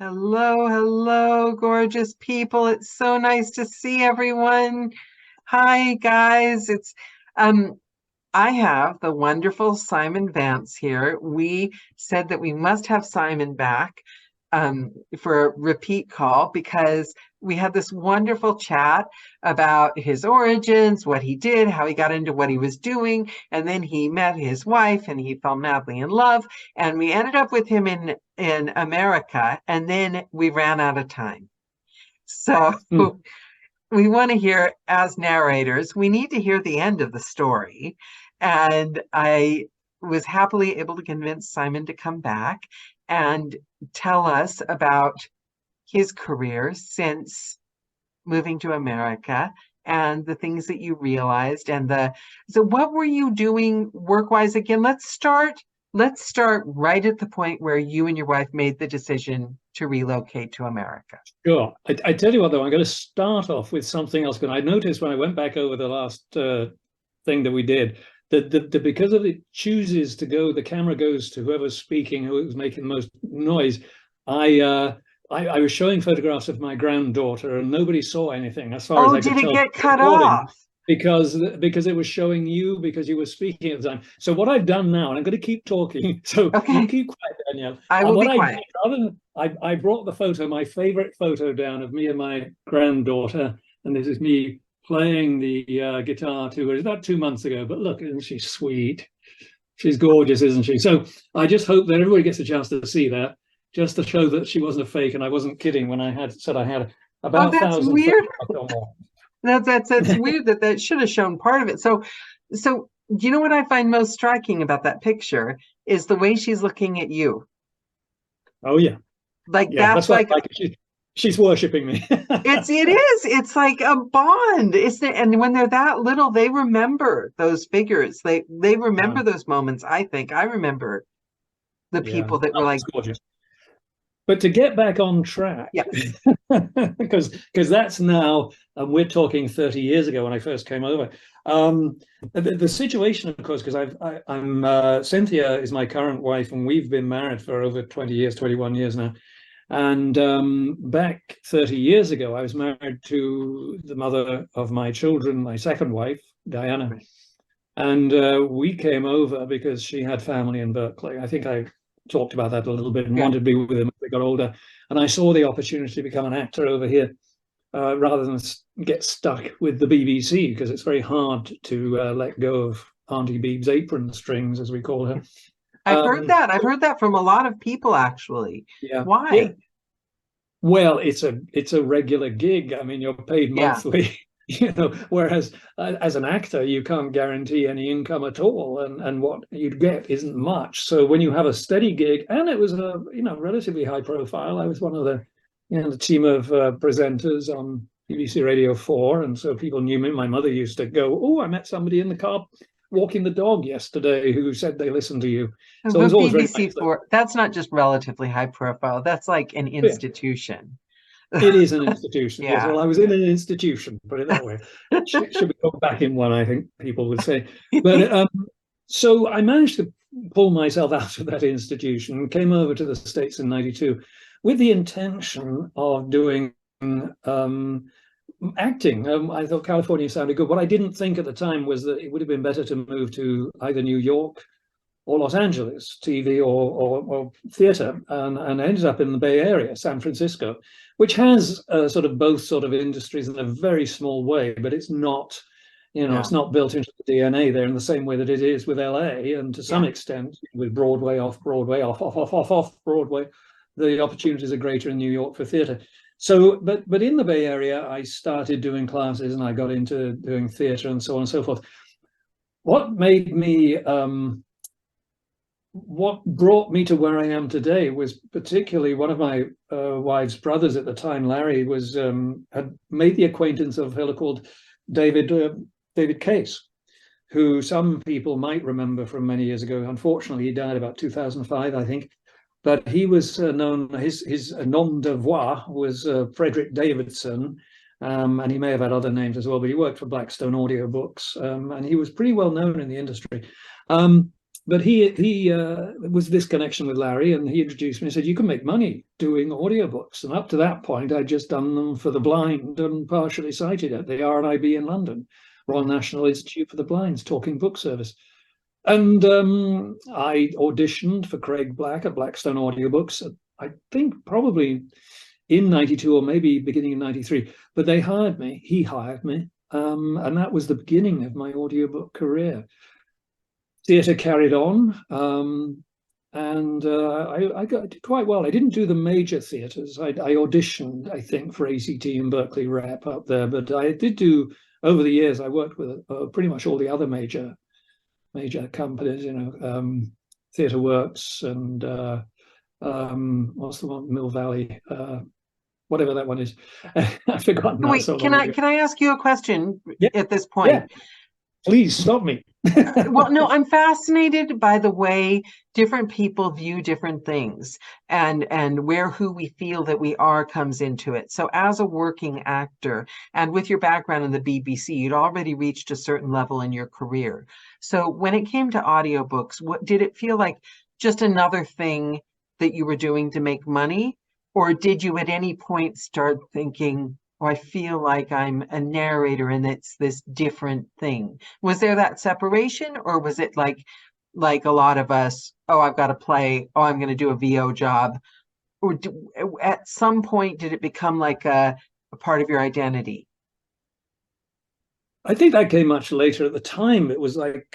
Hello, hello, gorgeous people. It's so nice to see everyone. Hi, guys. I have the wonderful Simon Vance here. We said that we must have Simon back for a repeat call because we had this wonderful chat about his origins, what he did, how he got into what he was doing, and then he met his wife and he fell madly in love, and we ended up with him in America, and then we ran out of time. So we want to hear, as narrators, we need to hear the end of the story. And I was happily able to convince Simon to come back and tell us about his career since moving to America and the things that you realized. So what were you doing work-wise again? Let's start right at the point where you and your wife made the decision to relocate to America. Sure. I tell you what, though, I'm going to start off with something else, because I noticed when I went back over the last thing that we did, that because of it chooses to go, the camera goes to whoever's speaking, who's making the most noise. I was showing photographs of my granddaughter, and nobody saw anything as far as I could tell. Did it get cut off? Because it was showing you, because you were speaking at the time. So what I've done now, and I'm going to keep talking, so you keep quiet, Danielle. I will be quiet. I brought the photo, my favorite photo, down of me and my granddaughter, and this is me playing the guitar to her. It's about 2 months ago, but look, isn't she sweet? She's gorgeous, isn't she? So I just hope that everybody gets a chance to see that, just to show that she wasn't a fake, and I wasn't kidding when I said I had about 1,000 weird. or more. That's weird that should have shown part of it. So you know what I find most striking about that picture is the way she's looking at you. Oh yeah. Like, yeah, that's like she's worshiping me. It is. It's like a bond. And when they're that little, they remember those figures. They remember those moments. I think I remember the people that were like gorgeous. But to get back on track, because that's now, and we're talking 30 years ago when I first came over. The situation, of course, because I'm Cynthia is my current wife, and we've been married for over 20 years, 21 years now. And back 30 years ago, I was married to the mother of my children, my second wife, Diana. Right. And we came over because she had family in Berkeley. I think I talked about that a little bit, and wanted to be with them as they got older. And I saw the opportunity to become an actor over here, rather than get stuck with the BBC, because it's very hard to let go of Auntie Beeb's apron strings, as we call her. I've heard that from a lot of people, actually. Yeah. Why? Yeah. Well, it's a regular gig. I mean, you're paid monthly. You know, whereas as an actor, you can't guarantee any income at all, and what you'd get isn't much. So when you have a steady gig, and it was a relatively high profile, I was one of the team of presenters on BBC Radio 4, and so people knew me. My mother used to go, "Oh, I met somebody in the car walking the dog yesterday who said they listened to you." So it was always BBC 4. That's not just relatively high profile. That's like an institution. It is an institution. Yes. Well, I was in an institution, put it that way. Should be put back in one, I think people would say. But so I managed to pull myself out of that institution and came over to the States in '92 with the intention of doing acting. I thought California sounded good. What I didn't think at the time was that it would have been better to move to either New York or Los Angeles, TV or theater, and I ended up in the Bay Area, San Francisco, which has sort of both sort of industries in a very small way, but it's not, it's not built into the DNA there in the same way that it is with LA, and to some extent with Broadway, off Broadway, off Broadway, the opportunities are greater in New York for theater. So, but in the Bay Area, I started doing classes, and I got into doing theater and so on and so forth. What made me what brought me to where I am today was particularly one of my wife's brothers at the time, Larry, had made the acquaintance of a fellow called David Case, who some people might remember from many years ago. Unfortunately, he died about 2005, I think. But he was known, his nom de voix was Frederick Davidson, and he may have had other names as well, but he worked for Blackstone Audiobooks, and he was pretty well known in the industry. but he was this connection with Larry, and he introduced me and said, you can make money doing audiobooks. And up to that point, I'd just done them for the blind and partially sighted at the RNIB in London, Royal National Institute for the Blind's talking book service. And I auditioned for Craig Black at Blackstone Audiobooks, I think probably in 92 or maybe beginning in 93. But they hired me, he hired me, and that was the beginning of my audiobook career. Theatre carried on, and I did quite well. I didn't do the major theatres. I auditioned, I think, for ACT and Berkeley Rep up there, but I did do, over the years, I worked with pretty much all the other major companies, you know, Theatre Works and what's the one, Mill Valley, whatever that one is. I've forgotten. Wait, can I ask you a question at this point? Yeah. Please stop me. Well, no, I'm fascinated by the way different people view different things, and where who we feel that we are comes into it. So as a working actor, and with your background in the BBC, you'd already reached a certain level in your career. So when it came to audiobooks, what did it feel like, just another thing that you were doing to make money? Or did you at any point start thinking, oh, I feel like I'm a narrator and it's this different thing? Was there that separation, or was it like a lot of us, oh, I've got to play, oh, I'm going to do a VO job? Or at some point, did it become like a part of your identity? I think that came much later. At the time, it was like,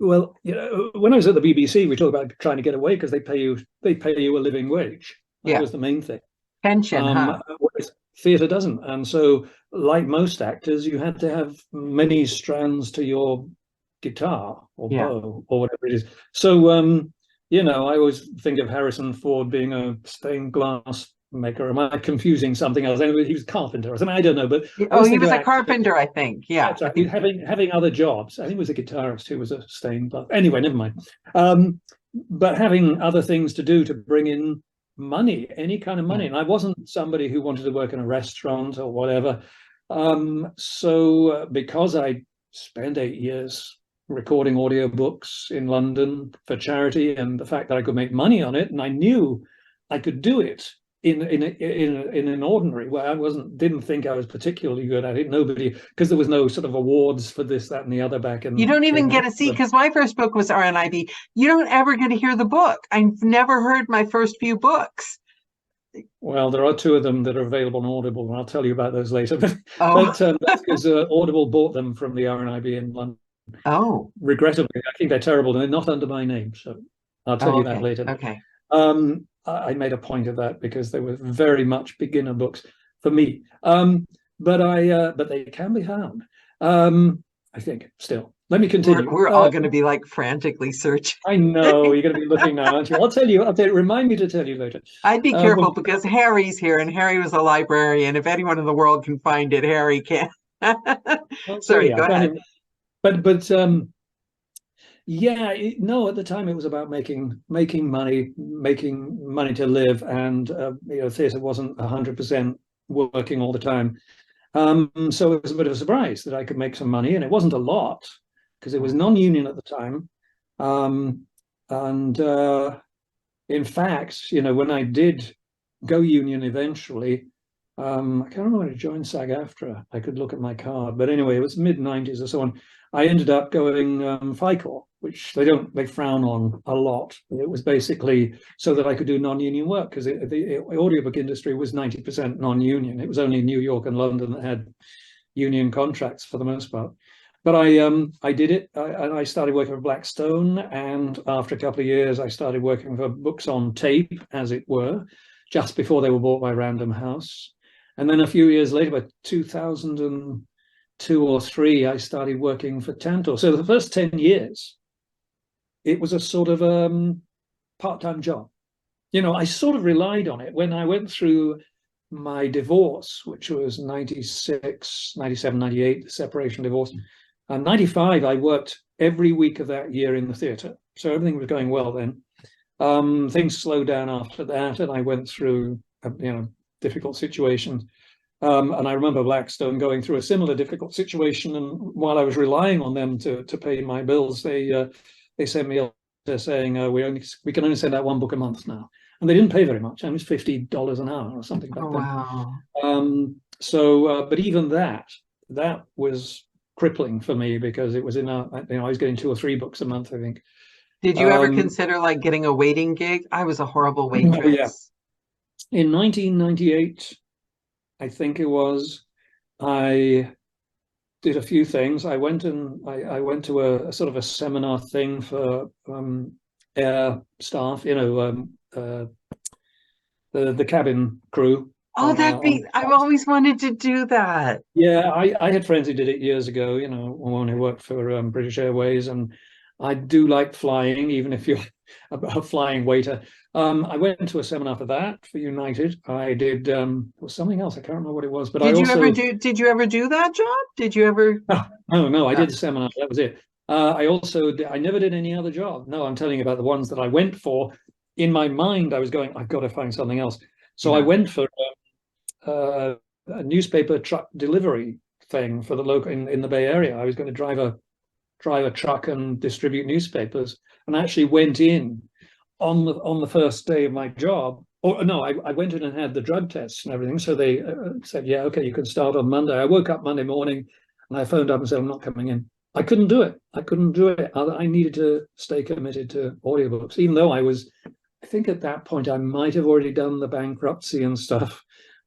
well, you know, when I was at the BBC, we talked about trying to get away because they pay you a living wage. That was the main thing. Pension, huh? Whereas theatre doesn't. And so, like most actors, you had to have many strands to your guitar or bow or whatever it is. So, you know, I always think of Harrison Ford being a stained glass maker. Am I confusing something else? Anyway, he was a carpenter or something. I don't know. But he was a carpenter, I think. Yeah. That's right. Having other jobs. I think it was a guitarist who was a stained glass. Anyway, never mind. But having other things to do to bring in money, any kind of money. And I wasn't somebody who wanted to work in a restaurant or whatever. So because I spent 8 years recording audiobooks in London for charity, and the fact that I could make money on it, and I knew I could do it in an ordinary way. I didn't think I was particularly good at it. Nobody, because there was no sort of awards for this, that, and the other back in. You don't even get to see, because my first book was RNIB. You don't ever get to hear the book. I've never heard my first few books. Well, there are 2 of them that are available on Audible, and I'll tell you about those later. But that's because Audible bought them from the RNIB in London. Oh, regrettably, I think they're terrible, and they're not under my name. So I'll tell you that later. Okay. I made a point of that because they were very much beginner books for me. But they can be found. I think still. Let me continue. We're all going to be like frantically searching. I know you're going to be looking now, aren't you? I'll tell you. Remind me to tell you later. I'd be careful because Harry's here, and Harry was a librarian. If anyone in the world can find it, Harry can. Sorry, go ahead. But yeah, no, at the time it was about making money to live, and you know, theatre wasn't 100% working all the time. So it was a bit of a surprise that I could make some money, and it wasn't a lot because it was non-union at the time. And in fact, you know, when I did go union eventually, I can't remember when I joined SAG-AFTRA. I could look at my card, but anyway, it was mid-90s or so on. I ended up going FICOR, which they frown on a lot. It was basically so that I could do non-union work, because the audiobook industry was 90% non-union. It was only New York and London that had union contracts for the most part. But I did it, and I started working for Blackstone, and after a couple of years, I started working for Books on Tape, as it were, just before they were bought by Random House. And then a few years later, by 2002 or 3, I started working for Tantor. So the first 10 years, it was a sort of part-time job. You know, I sort of relied on it. When I went through my divorce, which was 96, 97, 98, the separation divorce, and 95, I worked every week of that year in the theatre. So everything was going well then. Things slowed down after that, and I went through, you know, difficult situations. And I remember Blackstone going through a similar difficult situation, and while I was relying on them to pay my bills, they they sent me a letter saying we can only send out one book a month now, and they didn't pay very much. It was $50 an hour or something back then. Wow. But even that was crippling for me, because it was I was getting 2 or 3 books a month, I think. Did you ever consider like getting a waiting gig? I was a horrible waitress. Oh, yeah. In 1998, I think it was, I did a few things. I went to a sort of a seminar thing for air staff, the cabin crew. Oh, I've always wanted to do that. Yeah, I had friends who did it years ago, one who worked for British Airways, and I do like flying, even if you're a flying waiter. I went to a seminar for that, for United. I did was something else, I can't remember what it was, but did you ever do that job? Did you ever? No, I did the seminar, that was it. I never did any other job. No, I'm telling you about the ones that I went for. In my mind, I was going, I've got to find something else. So I went for a newspaper truck delivery thing for the local in the Bay Area. I was going to drive a truck and distribute newspapers, and I actually went in on the first day of my job. Or no, I went in and had the drug tests and everything. So they said, yeah, okay, you can start on Monday. I woke up Monday morning and I phoned up and said, I'm not coming in. I couldn't do it. I needed to stay committed to audiobooks, even though I think at that point I might have already done the bankruptcy and stuff,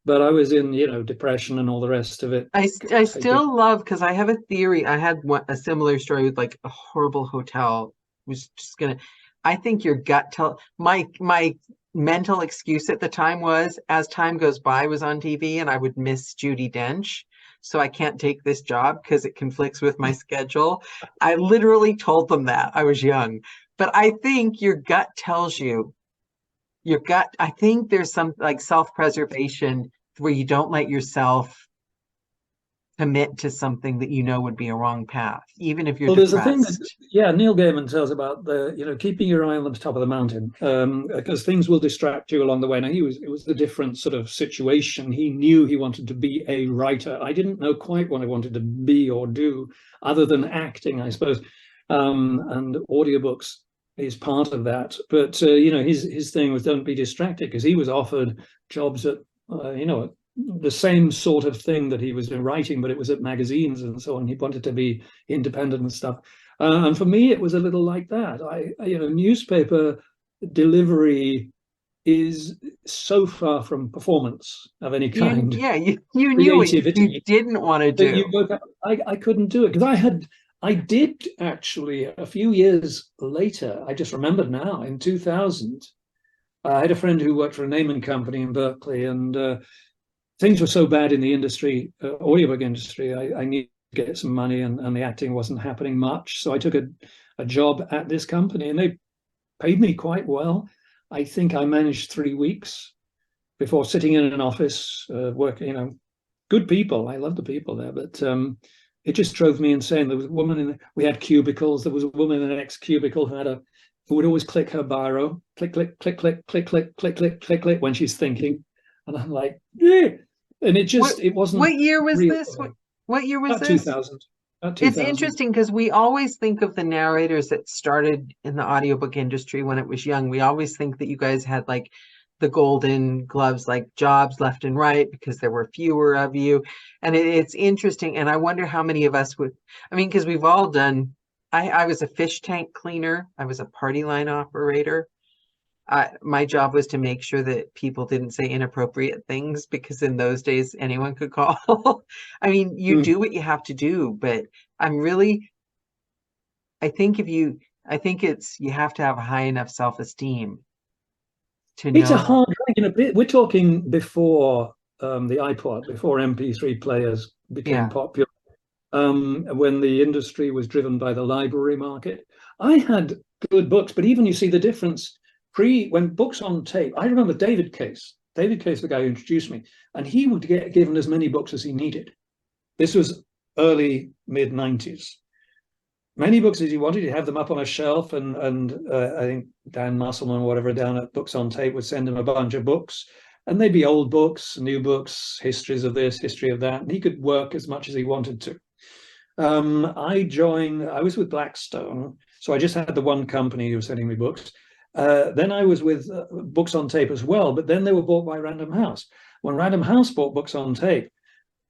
but I was in, depression and all the rest of it. I still love, because I have a theory. I had a similar story with like a horrible hotel. I think your gut my mental excuse at the time was, as time goes by, I was on TV and I would miss Judi Dench. So I can't take this job because it conflicts with my schedule. I literally told them that. I was young. But I think your gut tells you. I think there's some like self-preservation where you don't let yourself commit to something that would be a wrong path, even if you're depressed. There's a thing Neil Gaiman tells about keeping your eye on the top of the mountain, because things will distract you along the way. Now it was a different sort of situation. He knew he wanted to be a writer. I didn't know quite what I wanted to be or do, other than acting, I suppose. And audiobooks is part of that. But his thing was, don't be distracted, because he was offered jobs at the same sort of thing that he was writing, but it was at magazines and so on. He wanted to be independent and stuff. And for me, it was a little like that. Newspaper delivery is so far from performance of any kind. You knew what you didn't want to do. I couldn't do it, because I did actually a few years later. I just remembered now, in 2000, I had a friend who worked for a naming company in Berkeley, and things were so bad in the industry, audiobook industry. I needed to get some money, and the acting wasn't happening much. So I took a job at this company, and they paid me quite well. I think I managed 3 weeks before sitting in an office, working, good people. I love the people there, but it just drove me insane. There was a woman we had cubicles. There was a woman in the next cubicle who would always click her biro, click, click, click, click, click, click, click, click, click, click, when she's thinking. And I'm like, yeah. And it wasn't. What year was this? What year was this? 2000. It's interesting, because we always think of the narrators that started in the audiobook industry when it was young. We always think that you guys had like the golden gloves, like jobs left and right, because there were fewer of you. And it's interesting. And I wonder how many of us would, because we've all done, I was a fish tank cleaner. I was a party line operator. My job was to make sure that people didn't say inappropriate things, because in those days anyone could call. You do what you have to do, but I think you have to have a high enough self-esteem to know. It's a hard thing. We're talking before the iPod, before MP3 players became popular, when the industry was driven by the library market. I had good books, but even you see the difference. When books on tape, I remember David Case, the guy who introduced me, and he would get given as many books as he needed. This was early, mid-90s. Many books as he wanted. He'd have them up on a shelf, and I think Dan Musselman, whatever, down at Books on Tape, would send him a bunch of books, and they'd be old books, new books, histories of this, history of that, and he could work as much as he wanted to. I was with Blackstone, so I just had the one company who was sending me books. Then I was with Books on Tape as well, but then they were bought by Random House. When Random House bought Books on Tape,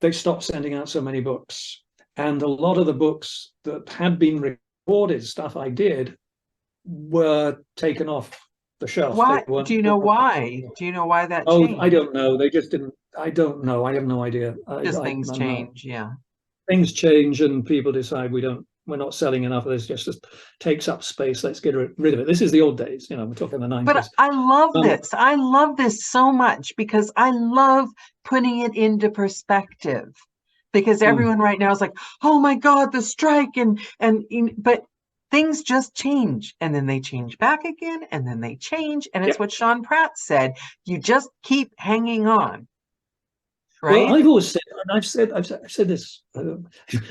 they stopped sending out so many books. And a lot of the books that had been recorded, stuff I did, were taken off the shelf. Why? Do you know why? Do you know why that changed? Oh, I don't know. They just didn't. I don't know. I have no idea. Just things change, yeah. Things change, and people decide we're not selling enough of this. Just takes up space. Let's get rid of it. This is the old days. We're talking the 90s. But I love this. I love this so much because I love putting it into perspective. Because everyone right now is like, oh my God, the strike, but things just change, and then they change back again, and then they change, and it's what Sean Pratt said. You just keep hanging on. Right? Well, I've always said, and I've said this.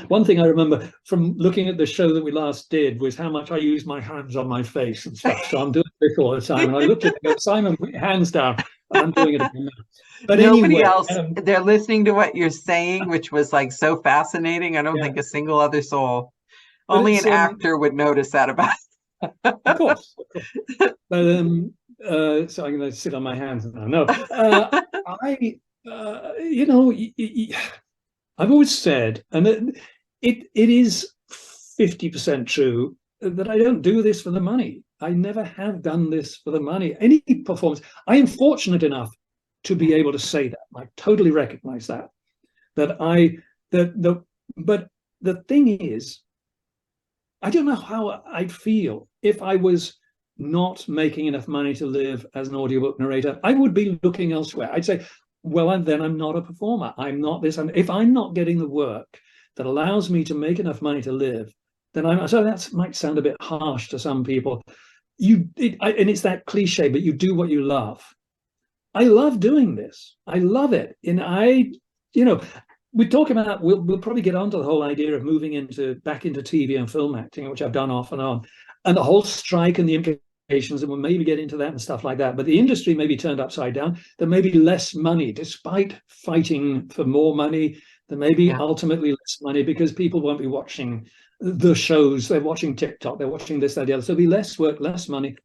One thing I remember from looking at the show that we last did was how much I use my hands on my face and stuff. So I'm doing this all the time, and I looked at it and go, Simon, put your hands down. And I'm doing it again now. But nobody anyway, else, they're listening to what you're saying, which was like so fascinating. I don't think a single other soul, only an actor would notice that about it. Of course. But so I'm going to sit on my hands now. No, I've always said, and it is 50% true, that I don't do this for the money. I never have done this for the money. Any performance, I am fortunate enough to be able to say that. I totally recognize that. But the thing is, I don't know how I'd feel if I was not making enough money to live as an audiobook narrator. I would be looking elsewhere. I'd say, well, then I'm not a performer. I'm not this. If I'm not getting the work that allows me to make enough money to live, then so that might sound a bit harsh to some people. And it's that cliche, but you do what you love. I love doing this. I love it. And we talk about, we'll probably get onto the whole idea of moving back into TV and film acting, which I've done off and on, and the whole strike and the implications, and we'll maybe get into that and stuff like that. But the industry may be turned upside down. There may be less money, despite fighting for more money. There may be ultimately less money because people won't be watching the shows. They're watching TikTok. They're watching this, that, the other. So there'll be less work, less money.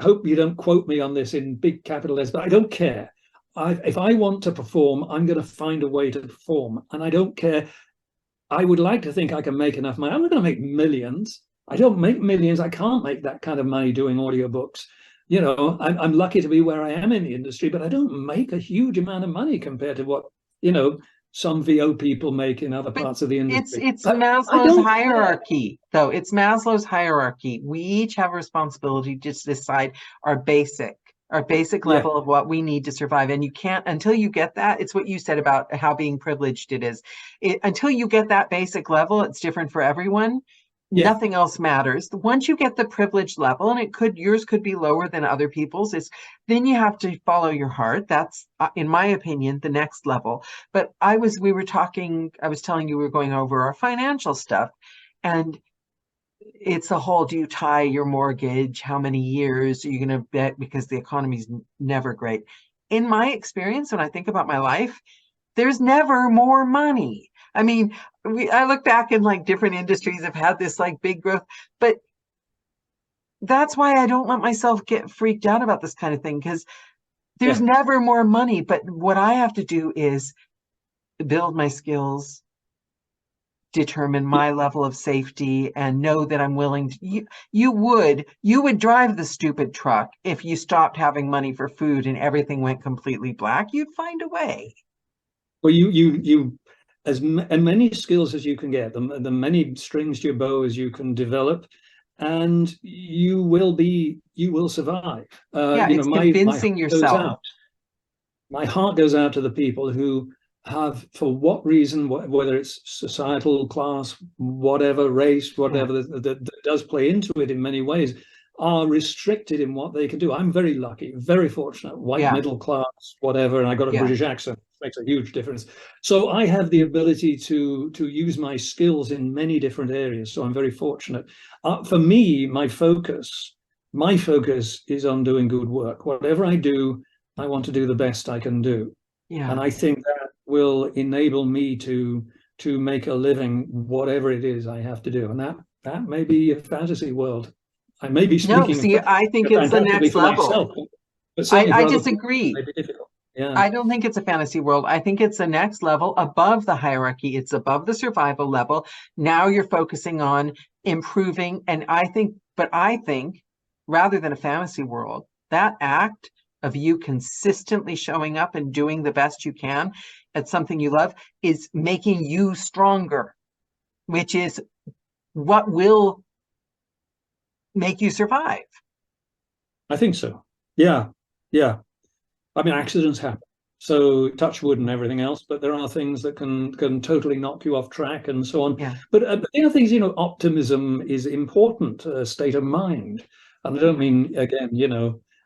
Hope you don't quote me on this in big capital letters, but I don't care. If I want to perform, I'm going to find a way to perform, and I don't care. I would like to think I can make enough money. I'm not going to make millions. I don't make millions. I can't make that kind of money doing audiobooks. I'm lucky to be where I am in the industry, but I don't make a huge amount of money compared to what, some VO people make in other parts of the industry. It's Maslow's hierarchy, though. It's Maslow's hierarchy. We each have a responsibility to decide our basic level of what we need to survive. And you can't, until you get that, it's what you said about how being privileged it is. Until you get that basic level, it's different for everyone. Nothing else matters. Once you get the privilege level, and yours could be lower than other people's, then you have to follow your heart. That's, in my opinion, the next level. But I was telling you we were going over our financial stuff, and it's a whole, do you tie your mortgage? How many years are you going to bet? Because the economy's never great. In my experience, when I think about my life, there's never more money. I mean, I look back in like different industries have had this like big growth, but that's why I don't let myself get freaked out about this kind of thing, because there's never more money. But what I have to do is build my skills, determine my level of safety, and know that I'm willing to. You would drive the stupid truck if you stopped having money for food and everything went completely black. You'd find a way. Well, you as many skills as you can get, the many strings to your bow as you can develop, and you will survive. It's convincing yourself. My heart goes out to the people who have, for what reason, whether it's societal class, whatever, race, whatever, that does play into it in many ways, are restricted in what they can do. I'm very lucky, very fortunate, white middle class, whatever, and I got a British accent. Makes a huge difference. So I have the ability to use my skills in many different areas. So I'm very fortunate. For me, my focus is on doing good work. Whatever I do, I want to do the best I can do. And I think that will enable me to to make a living, whatever it is I have to do. And that may be a fantasy world. I may be No, speaking see, I think it's the fantastically next for level. myself, but certainly for I other people, disagree. it may be difficult. Yeah. I don't think it's a fantasy world. I think it's the next level above the hierarchy. It's above the survival level. Now you're focusing on improving. And I think rather than a fantasy world, that act of you consistently showing up and doing the best you can at something you love is making you stronger, which is what will make you survive. I think so. Yeah. Yeah. I mean, accidents happen. So touch wood and everything else, but there are things that can totally knock you off track and so on. Yeah. But the other thing is, optimism is important, state of mind. And I don't mean, again,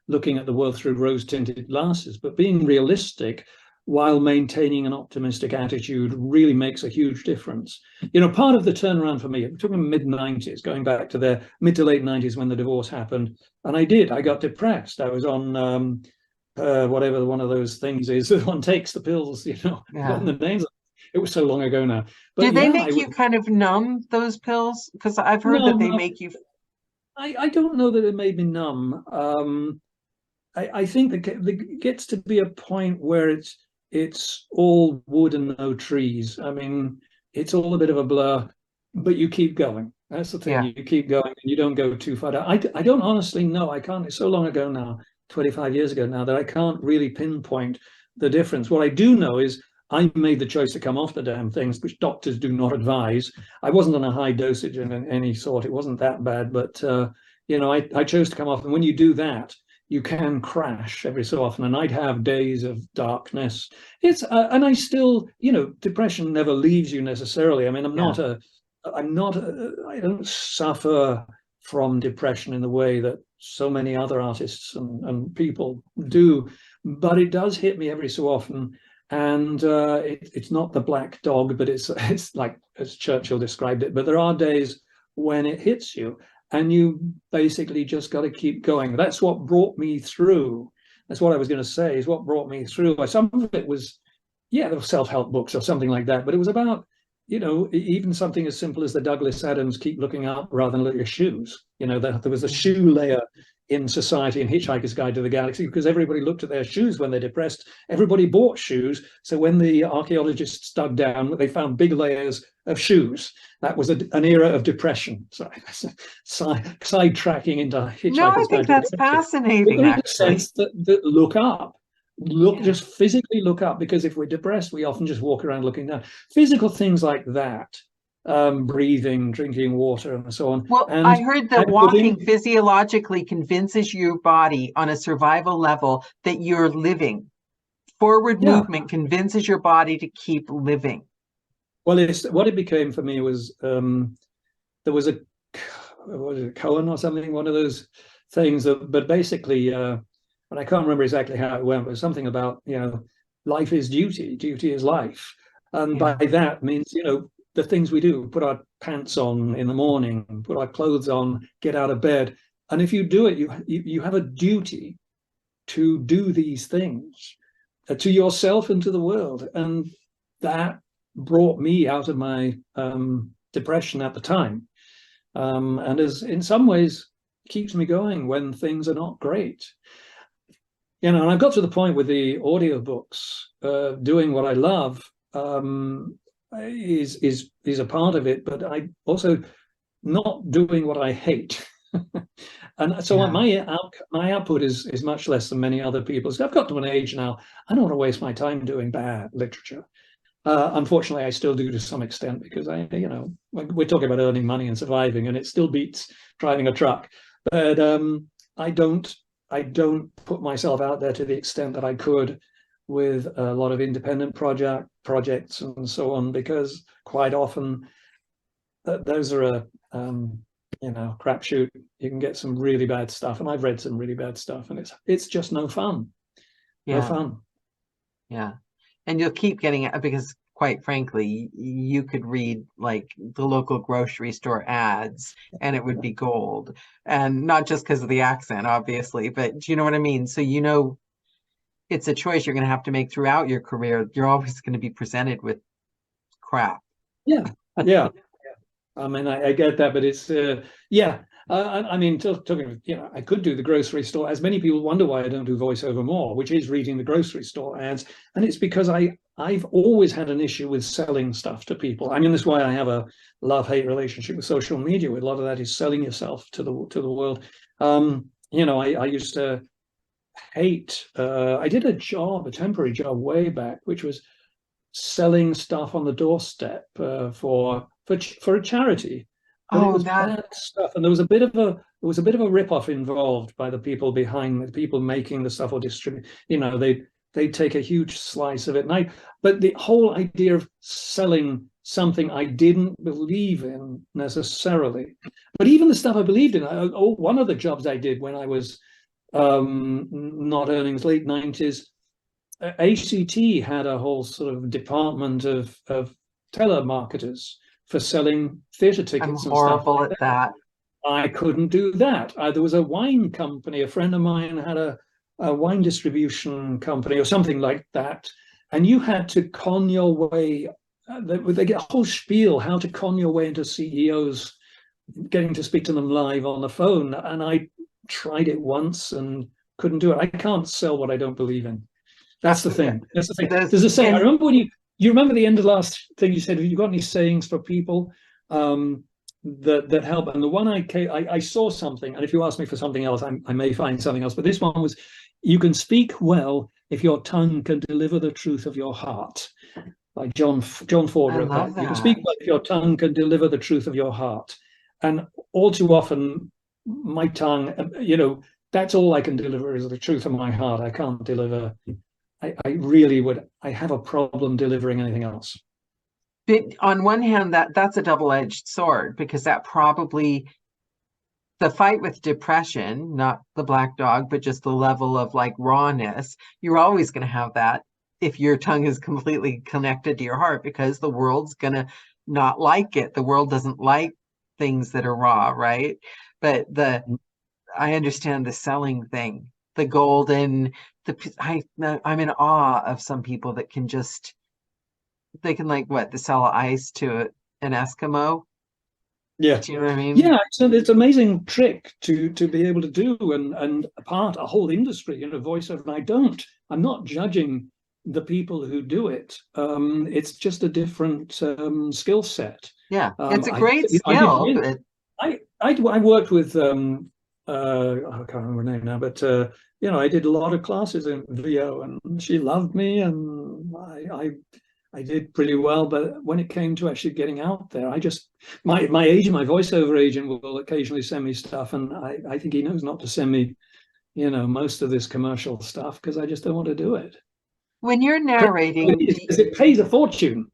looking at the world through rose-tinted glasses, but being realistic while maintaining an optimistic attitude really makes a huge difference. Part of the turnaround for me, it took me mid-90s, going back to the mid to late 90s when the divorce happened. And I got depressed. I was on whatever one of those things is that one takes the pills, forgotten the names. It was so long ago now. But did they make you kind of numb, those pills? Because I've heard that they make you. I don't know that it made me numb. I think that it gets to be a point where it's all wood and no trees. I mean, it's all a bit of a blur, but you keep going. That's the thing. Yeah. You keep going and you don't go too far. I don't honestly know. I can't. It's so long ago now, 25 years ago now, that I can't really pinpoint the difference. What I do know is I made the choice to come off the damn things, which doctors do not advise. I wasn't on a high dosage in any sort. It wasn't that bad, but I chose to come off. And when you do that, you can crash every so often. And I'd have days of darkness. And I still, depression never leaves you necessarily. I mean, I don't suffer from depression in the way that so many other artists and people do, but it does hit me every so often. And it's not the black dog, but it's like, as Churchill described it, but there are days when it hits you and you basically just got to keep going. That's what brought me through. That's what I was going to say, is what brought me through. Some of it was, there were self-help books or something like that, but it was about, even something as simple as the Douglas Adams keep looking up rather than look at your shoes. There was a shoe layer in society in Hitchhiker's Guide to the Galaxy, because everybody looked at their shoes when they're depressed. Everybody bought shoes. So when the archaeologists dug down, they found big layers of shoes. That was an era of depression. Sidetracking into Hitchhiker's No, I think that's fascinating. But in the sense that look up. Just physically look up, because if we're depressed, we often just walk around looking down. Physical things like that, breathing, drinking water, and so on. Well, and I heard that walking physiologically convinces your body on a survival level that you're living. Forward movement convinces your body to keep living. Well, what it became for me was there was a koan or something, one of those things but basically. And I can't remember exactly how it went, but something about, life is duty, duty is life. And by that means, the things we do, put our pants on in the morning, put our clothes on, get out of bed. And if you do it, you have a duty to do these things to yourself and to the world. And that brought me out of my depression at the time. And as in some ways keeps me going when things are not great. And I've got to the point with the audiobooks, doing what I love is a part of it, but I also not doing what I hate. And so my output is much less than many other people's. I've got to an age now, I don't want to waste my time doing bad literature. Unfortunately, I still do to some extent, because we're talking about earning money and surviving, and it still beats driving a truck. But I don't put myself out there to the extent that I could with a lot of independent projects and so on, because quite often those are a crapshoot. You can get some really bad stuff, and I've read some really bad stuff, and it's just no fun. No fun. Yeah, and you'll keep getting it, because quite frankly, you could read like the local grocery store ads and it would be gold. And not just because of the accent, obviously, but do you know what I mean? So, it's a choice you're going to have to make throughout your career. You're always going to be presented with crap. Yeah, yeah. I mean, I get that, but it's yeah. I mean, talking, I could do the grocery store. As many people wonder why I don't do voiceover more, which is reading the grocery store ads, and it's because I've always had an issue with selling stuff to people. I mean, that's why I have a love-hate relationship with social media. With a lot of that is selling yourself to the world. I used to hate. I did a temporary job way back, which was selling stuff on the doorstep for a charity, but it Oh, was bad stuff, and there was a bit of a rip-off involved by the people behind the people making the stuff or distribute. They take a huge slice of it, but the whole idea of selling something I didn't believe in necessarily, but even the stuff I believed in. One of the jobs I did when I was not earnings, late 90s. ACT had a whole sort of department of telemarketers for selling theatre I'm tickets and stuff horrible like at that. that. I couldn't do that. There was a wine company, a friend of mine had a wine distribution company or something like that, and you had to con your way. They get a whole spiel how to con your way into CEOs, getting to speak to them live on the phone. And I tried it once and couldn't do it. I can't sell what I don't believe in. That's the thing. That's the thing. There's a saying. I remember when you remember the end of the last thing you said. Have you got any sayings for people that help? And the one I saw something, and if you ask me for something else, I may find something else. But this one was, you can speak well if your tongue can deliver the truth of your heart. Like John Ford I wrote love that. You can speak well if your tongue can deliver the truth of your heart. And all too often, my tongue, that's all I can deliver is the truth of my heart. I can't deliver. I really would. I have a problem delivering anything else. But on one hand, that's a double-edged sword, because that probably, the fight with depression, not the black dog, but just the level of like rawness, you're always going to have that if your tongue is completely connected to your heart, because the world's going to not like it. The world doesn't like things that are raw, right? But I understand the selling thing, the golden, I'm in awe of some people that can just, they can like what, to sell ice to an Eskimo. Yeah, Do you know what I mean? yeah. So it's an amazing trick to be able to do, and part a whole industry, voiceover. And I'm not judging the people who do it. It's just a different skill set. Yeah, it's a great skill, but I worked with I can't remember her name now, but I did a lot of classes in VO, and she loved me, and I did pretty well. But when it came to actually getting out there, my agent, my voiceover agent, will occasionally send me stuff, and I think he knows not to send me, most of this commercial stuff, because I just don't want to do it. when you're narrating, because it pays a fortune.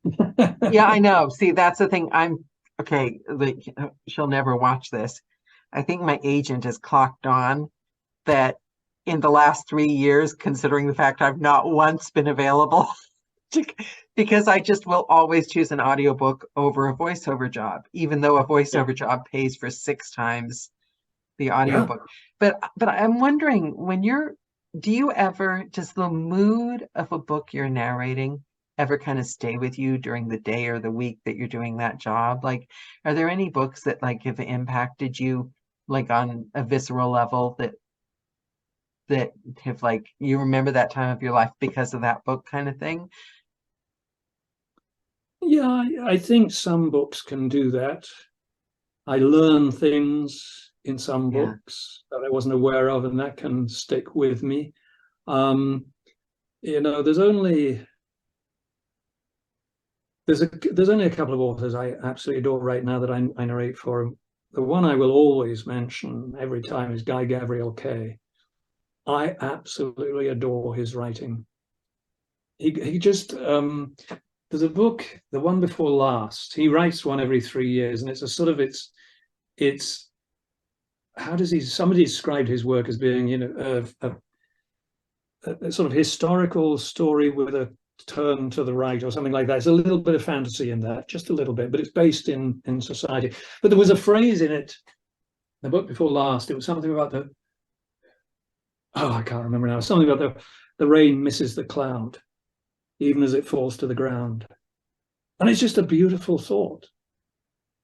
yeah, I know. See, that's the thing. Okay. Like, she'll never watch this. I think my agent has clocked on that in the last 3 years, considering the fact I've not once been available, because I just will always choose an audiobook over a voiceover job, even though a voiceover job pays for 6 times the audiobook. But I'm wondering, does the mood of a book you're narrating ever kind of stay with you during the day or the week that you're doing that job? Like, are there any books that like have impacted you like on a visceral level, that have like, you remember that time of your life because of that book kind of thing? Yeah, I think some books can do that. I learn things in some books that I wasn't aware of, and that can stick with me. There's only a couple of authors I absolutely adore right now that I narrate for. The one I will always mention every time is Guy Gavriel Kay. I absolutely adore his writing. He just there's a book, the one before last. He writes one every 3 years, and it's a sort of it's how does somebody described his work as being a sort of historical story with a turn to the right or something like that. It's a little bit of fantasy in that, just a little bit, but it's based in society. But there was a phrase in it, the book before last. It was something about I can't remember now. Something about the rain misses the cloud, even as it falls to the ground. And it's just a beautiful thought,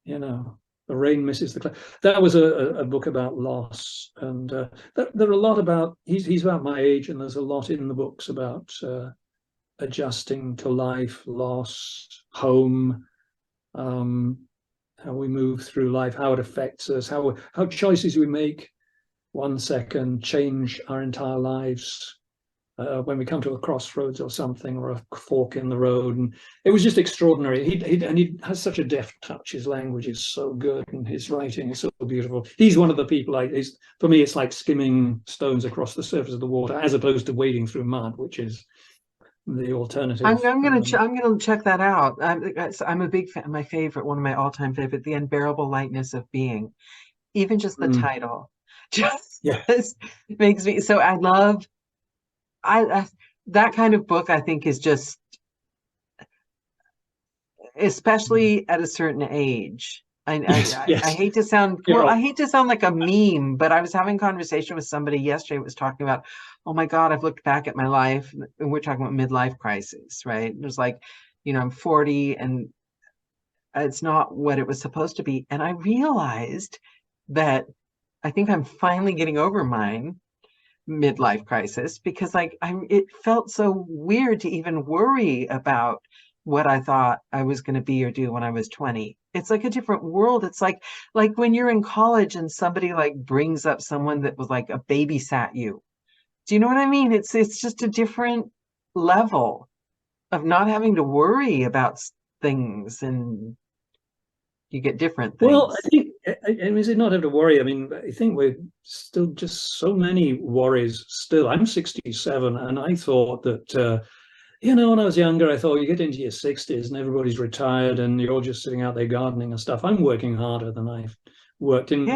you know. The rain misses the cloud. That was a book about loss, and there are a lot about. He's about my age, and there's a lot in the books about adjusting to life, loss, home, how we move through life, how it affects us, how choices we make 1 second change our entire lives. When we come to a crossroads or something, or a fork in the road. And it was just extraordinary. He has such a deft touch. His language is so good, and his writing is so beautiful. He's one of the people, for me, it's like skimming stones across the surface of the water, as opposed to wading through mud, which is the alternative. I'm gonna check that out. I'm a big fan. One of my all-time favorite, The Unbearable Lightness of Being. Even just the title just makes me so. I love that kind of book. I think is just, especially at a certain age. I hate to sound I hate to sound like a meme, but I was having a conversation with somebody yesterday who was talking about, oh my God, I've looked back at my life, and we're talking about midlife crisis, right? It was like, I'm 40 and it's not what it was supposed to be. And I realized that I think I'm finally getting over mine midlife crisis, because it felt so weird to even worry about what I thought I was going to be or do when I was 20. It's like a different world. It's like when you're in college and somebody brings up someone that was a babysat you. Do you know what I mean? It's just a different level of not having to worry about things, and you get different things. Well, I mean, not have to worry. I mean, I think we're still just so many worries still. I'm 67, and I thought that, when I was younger, I thought you get into your 60s and everybody's retired and you're all just sitting out there gardening and stuff. I'm working harder than I've worked in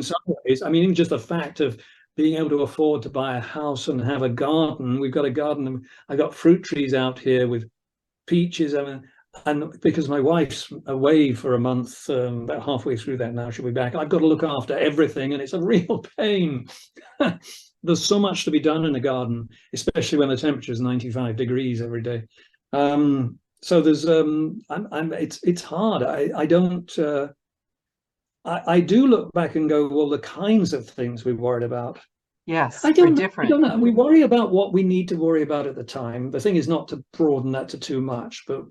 some ways. I mean, even just the fact of being able to afford to buy a house and have a garden. We've got a garden. I got fruit trees out here with peaches. I mean, and because my wife's away for a month, about halfway through that now, she'll be back. I've got to look after everything, and it's a real pain. There's so much to be done in a garden, especially when the temperature is 95 degrees every day. So there's, it's hard. I don't. I do look back and go, well, the kinds of things we worried about. Yes, different. I don't know. We worry about what we need to worry about at the time. The thing is not to broaden that to too much, but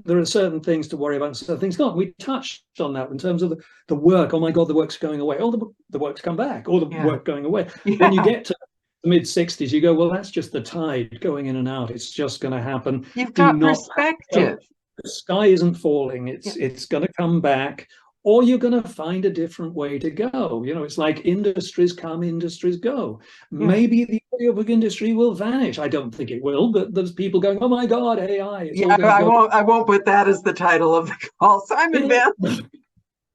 there are certain things to worry about and certain things not. We touched on that in terms of the work. Oh my God, the work's going away. Oh, the work's come back. Or the work going away. Yeah. When you get to the mid-60s, you go, well, that's just the tide going in and out. It's just going to happen. You've got perspective. The sky isn't falling. It's going to come back. Or you're going to find a different way to go. It's like industries come, industries go. Yeah. Maybe the audiobook industry will vanish. I don't think it will, but there's people going, oh my God, AI. I won't put that as the title of the call. Simon Vance.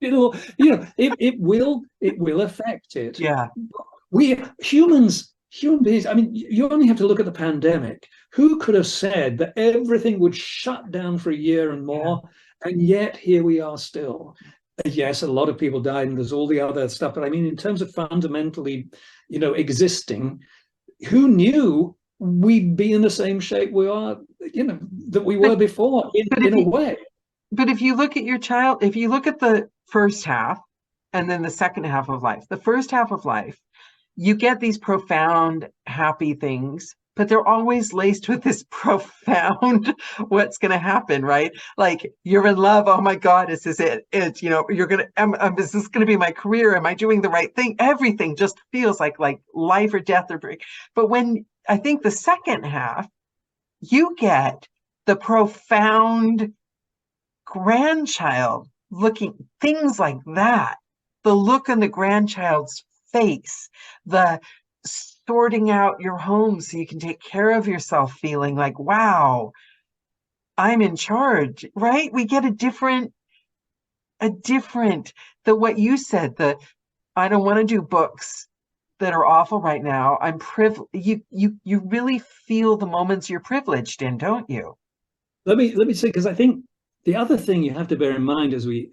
It will affect it. Yeah. Human beings, I mean, you only have to look at the pandemic. Who could have said that everything would shut down for a year and more? Yeah. And yet here we are still. Yes, a lot of people died, and there's all the other stuff. But I mean, in terms of fundamentally, existing, who knew we'd be in the same shape we are, that we were before in a way. But if you look at your child, if you look at the first half and then the second half of life, the first half of life, you get these profound, happy things, but they're always laced with this profound, what's going to happen, right? Like, you're in love. Oh my God, is this it? You're going to, is this going to be my career? Am I doing the right thing? Everything just feels like life or death or break. But when I think the second half, you get the profound grandchild looking, things like that, the look on the grandchild's face, the sorting out your home so you can take care of yourself, feeling like, wow, I'm in charge, right? We get what you said, I don't want to do books that are awful right now. I'm privileged. You really feel the moments you're privileged in, don't you? Let me say, because I think the other thing you have to bear in mind as we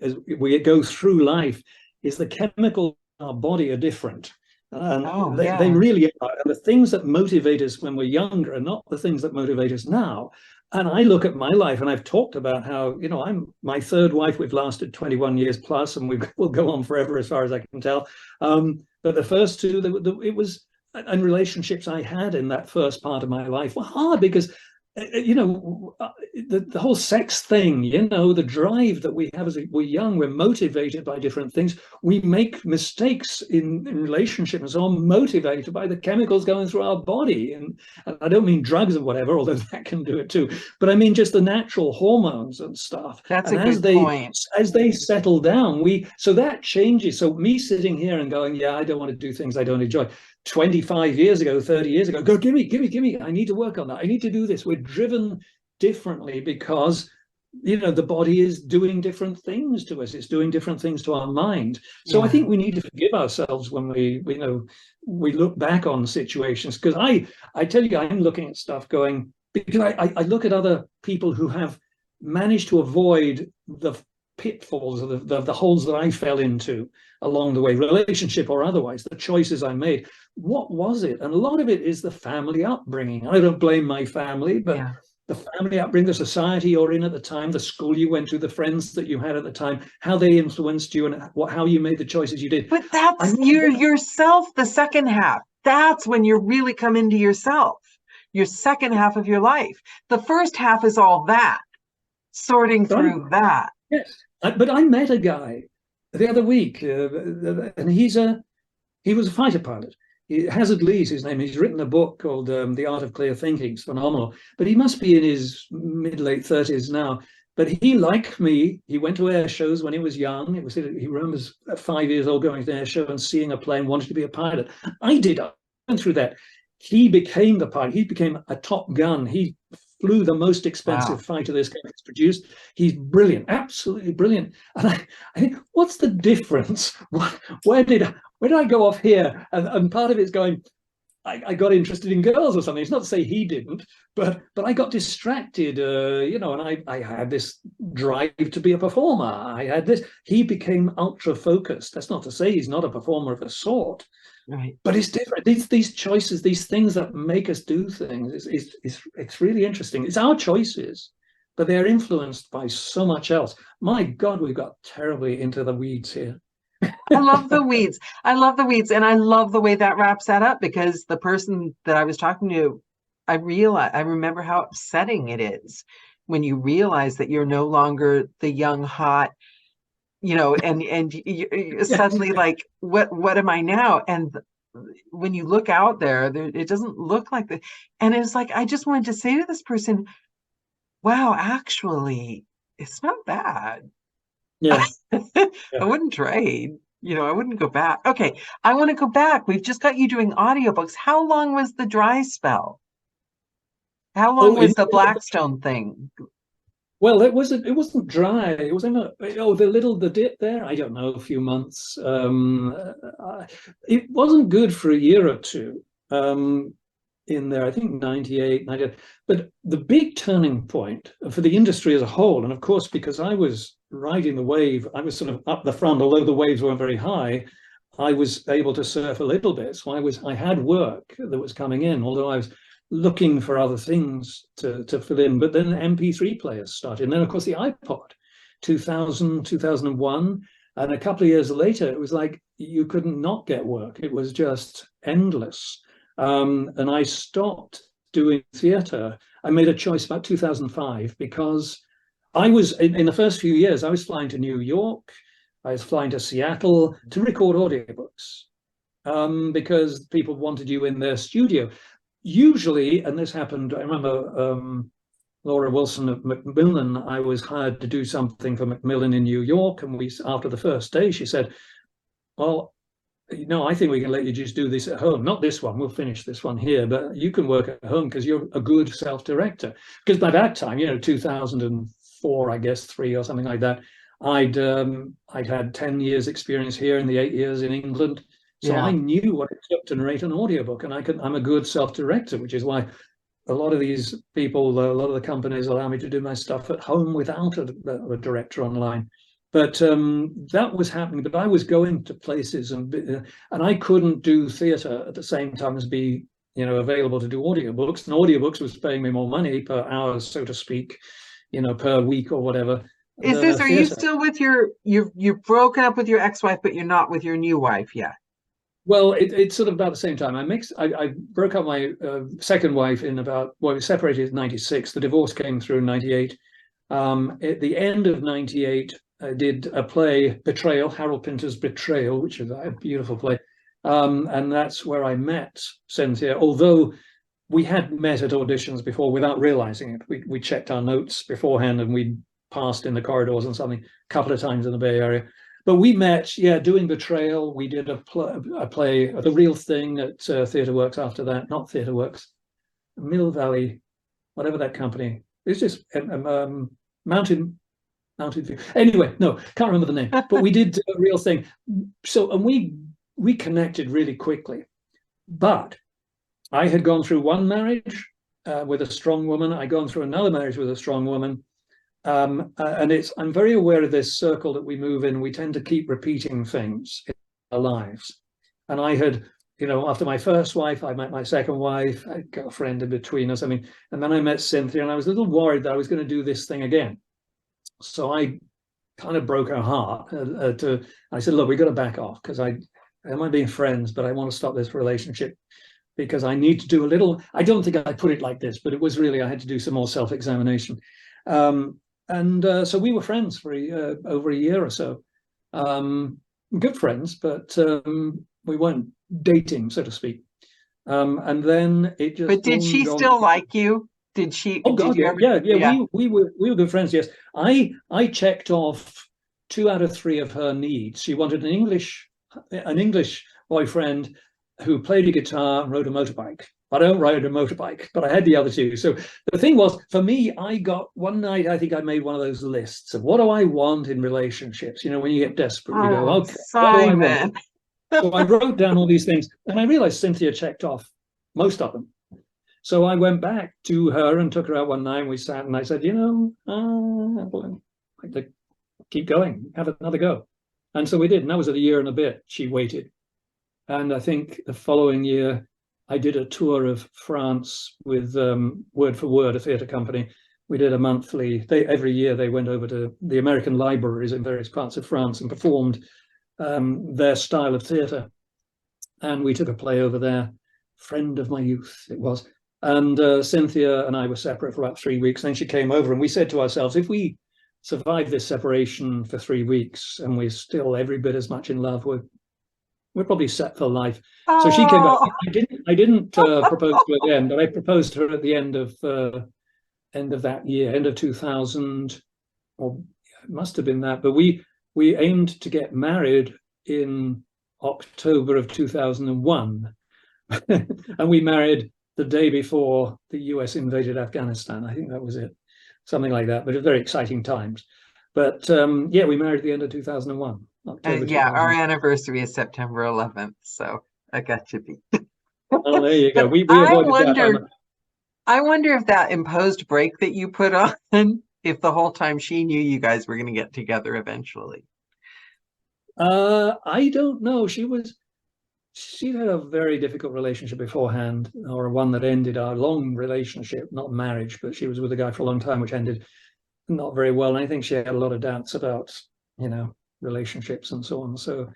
go through life is the chemicals in our body are different. They really are. The things that motivate us when we're younger are not the things that motivate us now. And I look at my life, and I've talked about how, I'm my third wife. We've lasted 21 years plus, and we'll go on forever as far as I can tell. But the first two, it was, and relationships I had in that first part of my life were hard because, the whole sex thing, the drive that we have as we're young, we're motivated by different things. We make mistakes in relationship and so on, motivated by the chemicals going through our body. And I don't mean drugs and whatever, although that can do it too. But I mean just the natural hormones and stuff. That's and a good point. As they settle down, so that changes. So me sitting here and going, yeah, I don't want to do things I don't enjoy. 25 years ago, 30 years ago, go, give me, I need to work on that. I need to do this. We're driven differently because, the body is doing different things to us. It's doing different things to our mind. So I think we need to forgive ourselves when we look back on situations. Because I tell you, I'm looking at stuff going, because I look at other people who have managed to avoid the pitfalls of the holes that I fell into along the way, relationship or otherwise, the choices I made. What was it? And a lot of it is the family upbringing. I don't blame my family, but the family upbringing, the society you're in at the time, the school you went to, the friends that you had at the time, how they influenced you and how you made the choices you did. But that's yourself, the second half. That's when you really come into yourself, your second half of your life. The first half is all that, sorting through that. Yes, but I met a guy the other week, and he was a fighter pilot. Hazard Lee's his name. He's written a book called The Art of Clear Thinking. It's phenomenal. But he must be in his mid-late 30s now. But he, like me, he went to air shows when he was young. He remembers at 5 years old going to an air show and seeing a plane, wanted to be a pilot. I did. I went through that. He became the pilot. He became a Top Gun. He flew the most expensive fighter this country's produced. He's brilliant, absolutely brilliant. And I think, what's the difference? Where did I go off here? And part of it's going, I got interested in girls or something. It's not to say he didn't, but I got distracted, and I had this drive to be a performer. I had this. He became ultra focused. That's not to say he's not a performer of a sort. Right. But it's different. These choices, these things that make us do things, it's really interesting. It's our choices, but they're influenced by so much else. My God, we've got terribly into the weeds here. I love the weeds. I love the weeds. And I love the way that wraps that up, because the person that I was talking to, I remember how upsetting it is when you realize that you're no longer the young, hot, and you're suddenly like, what am I now? And when you look out there, it doesn't look like that. And it's like, I just wanted to say to this person, wow, actually, it's not bad. Yeah. I wouldn't trade. I wouldn't go back. Okay, I want to go back. We've just got you doing audiobooks. How long was the dry spell? How long was the Blackstone thing? Well, it wasn't dry. It was the dip there. I don't know, a few months. It wasn't good for a year or two. In there, I think 98, 98. But the big turning point for the industry as a whole, and of course, because I was riding the wave, I was sort of up the front, although the waves weren't very high, I was able to surf a little bit. So I had work that was coming in, although I was looking for other things to fill in. But then MP3 players started. And then, of course, the iPod, 2000, 2001. And a couple of years later, it was like you couldn't not get work. It was just endless. And I stopped doing theatre. I made a choice about 2005 because I was, in the first few years, I was flying to New York. I was flying to Seattle to record audiobooks because people wanted you in their studio. Usually, and this happened, I remember Laura Wilson of Macmillan, I was hired to do something for Macmillan in New York. And after the first day, she said, well, I think we can let you just do this at home. Not this one, we'll finish this one here, but you can work at home because you're a good self-director. Because by that time, 2004, I guess, 3 or something like that, I'd had 10 years experience here and the 8 years in England. So I knew what it took to narrate an audiobook, and I'm a good self-director, which is why a lot of these people, a lot of the companies allow me to do my stuff at home without a director online. But that was happening. But I was going to places, and I couldn't do theatre at the same time as be available to do audiobooks, and audiobooks was paying me more money per hour, so to speak, per week or whatever. Are you still with you've broken up with your ex-wife, but you're not with your new wife yet? Well, it's sort of about the same time. I broke up my second wife we separated in 96. The divorce came through in 98. At the end of 98, I did a play, Betrayal, Harold Pinter's Betrayal, which is a beautiful play. And that's where I met Cynthia, although we had met at auditions before without realizing it. We checked our notes beforehand, and we passed in the corridors and something a couple of times in the Bay Area. But we met, doing Betrayal. We did a play, The Real Thing, at Theatre Works after that. Not Theatre Works, Mill Valley, whatever that company. It's just Mountain View. Anyway, no, can't remember the name. But we did A Real Thing. So, and we connected really quickly. But I had gone through one marriage with a strong woman. I'd gone through another marriage with a strong woman. And I'm very aware of this circle that we move in. We tend to keep repeating things in our lives. And I had, after my first wife, I met my second wife. I got a friend in between us. And then I met Cynthia, and I was a little worried that I was going to do this thing again. So I kind of broke her heart. I said, look, we got to back off, because I might be friends, but I want to stop this relationship, because I need to do a little. I don't think I put it like this, but it was really, I had to do some more self-examination. So we were friends for over a year or so. Good friends, but we weren't dating, so to speak. And then it just. But did she still like you? Did she? Oh God, yeah. We were good friends. Yes, I checked off 2 out of 3 of her needs. She wanted an English boyfriend who played a guitar and rode a motorbike. I don't ride a motorbike, but I had the other 2. So the thing was, for me, I got one night, I think I made one of those lists of what do I want in relationships? When you get desperate, you go, okay, Simon. What do I want? So I wrote down all these things, and I realized Cynthia checked off most of them. So I went back to her and took her out one night, and we sat, and I said, I'd like to keep going, have another go. And so we did, and that was at a year and a bit. She waited. And I think the following year, I did a tour of France with Word for Word, a theatre company. We did a monthly, every year they went over to the American libraries in various parts of France and performed their style of theatre. And we took a play over there, Friend of My Youth, it was. And Cynthia and I were separate for about 3 weeks. Then she came over, and we said to ourselves, if we survive this separation for 3 weeks and we're still every bit as much in love, we're probably set for life. Oh. So she came back. I didn't propose to her then, but I proposed to her at the end of that year, end of 2000, or it must have been that. But we aimed to get married in October of 2001, and we married the day before the US invaded Afghanistan. I think that was it, something like that. But it was very exciting times. But we married at the end of 2001. Our anniversary is September 11th, so I got you beat. Oh, there you go. We avoided that. I wonder if that imposed break that you put on, if the whole time she knew you guys were going to get together eventually. I don't know. She had a very difficult relationship beforehand, or one that ended, our long relationship, not marriage, but she was with a guy for a long time, which ended not very well. And I think she had a lot of doubts about, relationships and so on. So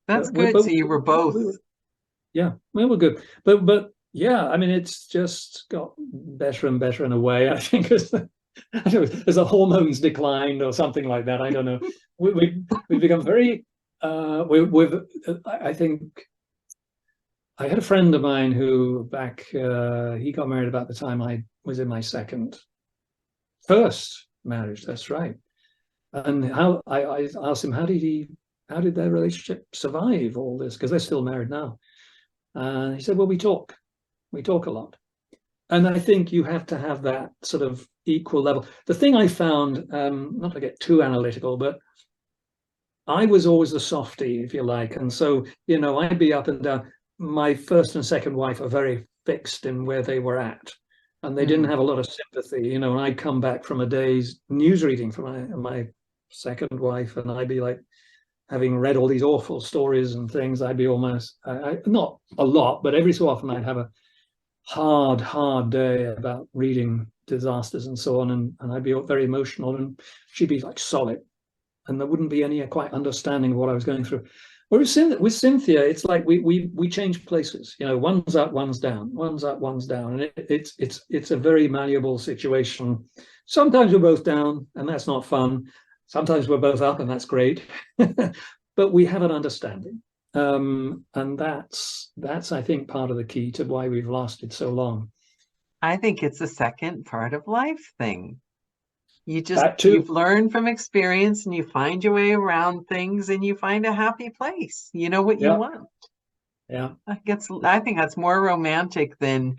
that's good. So you were both. We were good. But yeah, it's just got better and better in a way, I think, as the hormones declined or something like that. I don't know. We've become very, I think, I had a friend of mine who he got married about the time I was in my first marriage. That's right. And I asked him, how did their relationship survive all this? Because they're still married now. He said, well, we talk a lot. And I think you have to have that sort of equal level. The thing I found, not to get too analytical, but I was always the softie, if you like. And so, I'd be up and down. My first and second wife are very fixed in where they were at. And they didn't have a lot of sympathy, and I'd come back from a day's news reading from my second wife, and I'd be like, having read all these awful stories and things, I'd be almost, not a lot, but every so often I'd have hard day about reading disasters and so on, and I'd be very emotional, and she'd be like solid, and there wouldn't be any quite understanding of what I was going through. Whereas with Cynthia, it's like we change places. You know, one's up, one's down, one's up, one's down, and it's a very malleable situation. Sometimes we're both down, and that's not fun. Sometimes we're both up, and that's great. But we have an understanding, and that's I think part of the key to why we've lasted so long. I think it's a second part of life thing. You've learned from experience, and you find your way around things, and you find a happy place. You know what you want. Yeah. I think that's more romantic than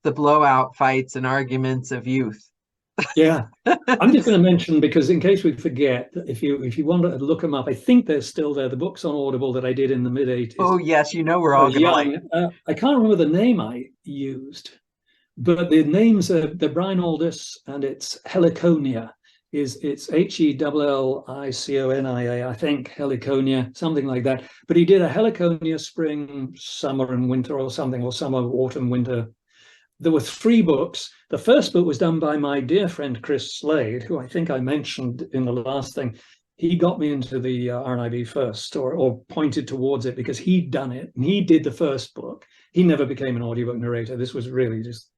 the blowout fights and arguments of youth. Yeah. I'm just going to mention, because in case we forget, if you want to look them up, I think they're still there. The books on Audible that I did in the mid-'80s. Oh, yes, you know we're all going to I can't remember the name I used. But the names are the Brian Aldiss, and it's Heliconia. It's Hellicinia, I think, Heliconia, something like that. But he did a Heliconia spring, summer, and winter, or something, or summer, autumn, winter. There were 3 books. The first book was done by my dear friend Chris Slade, who I think I mentioned in the last thing. He got me into the RNIB first, or pointed towards it, because he'd done it, and he did the first book. He never became an audiobook narrator. This was really just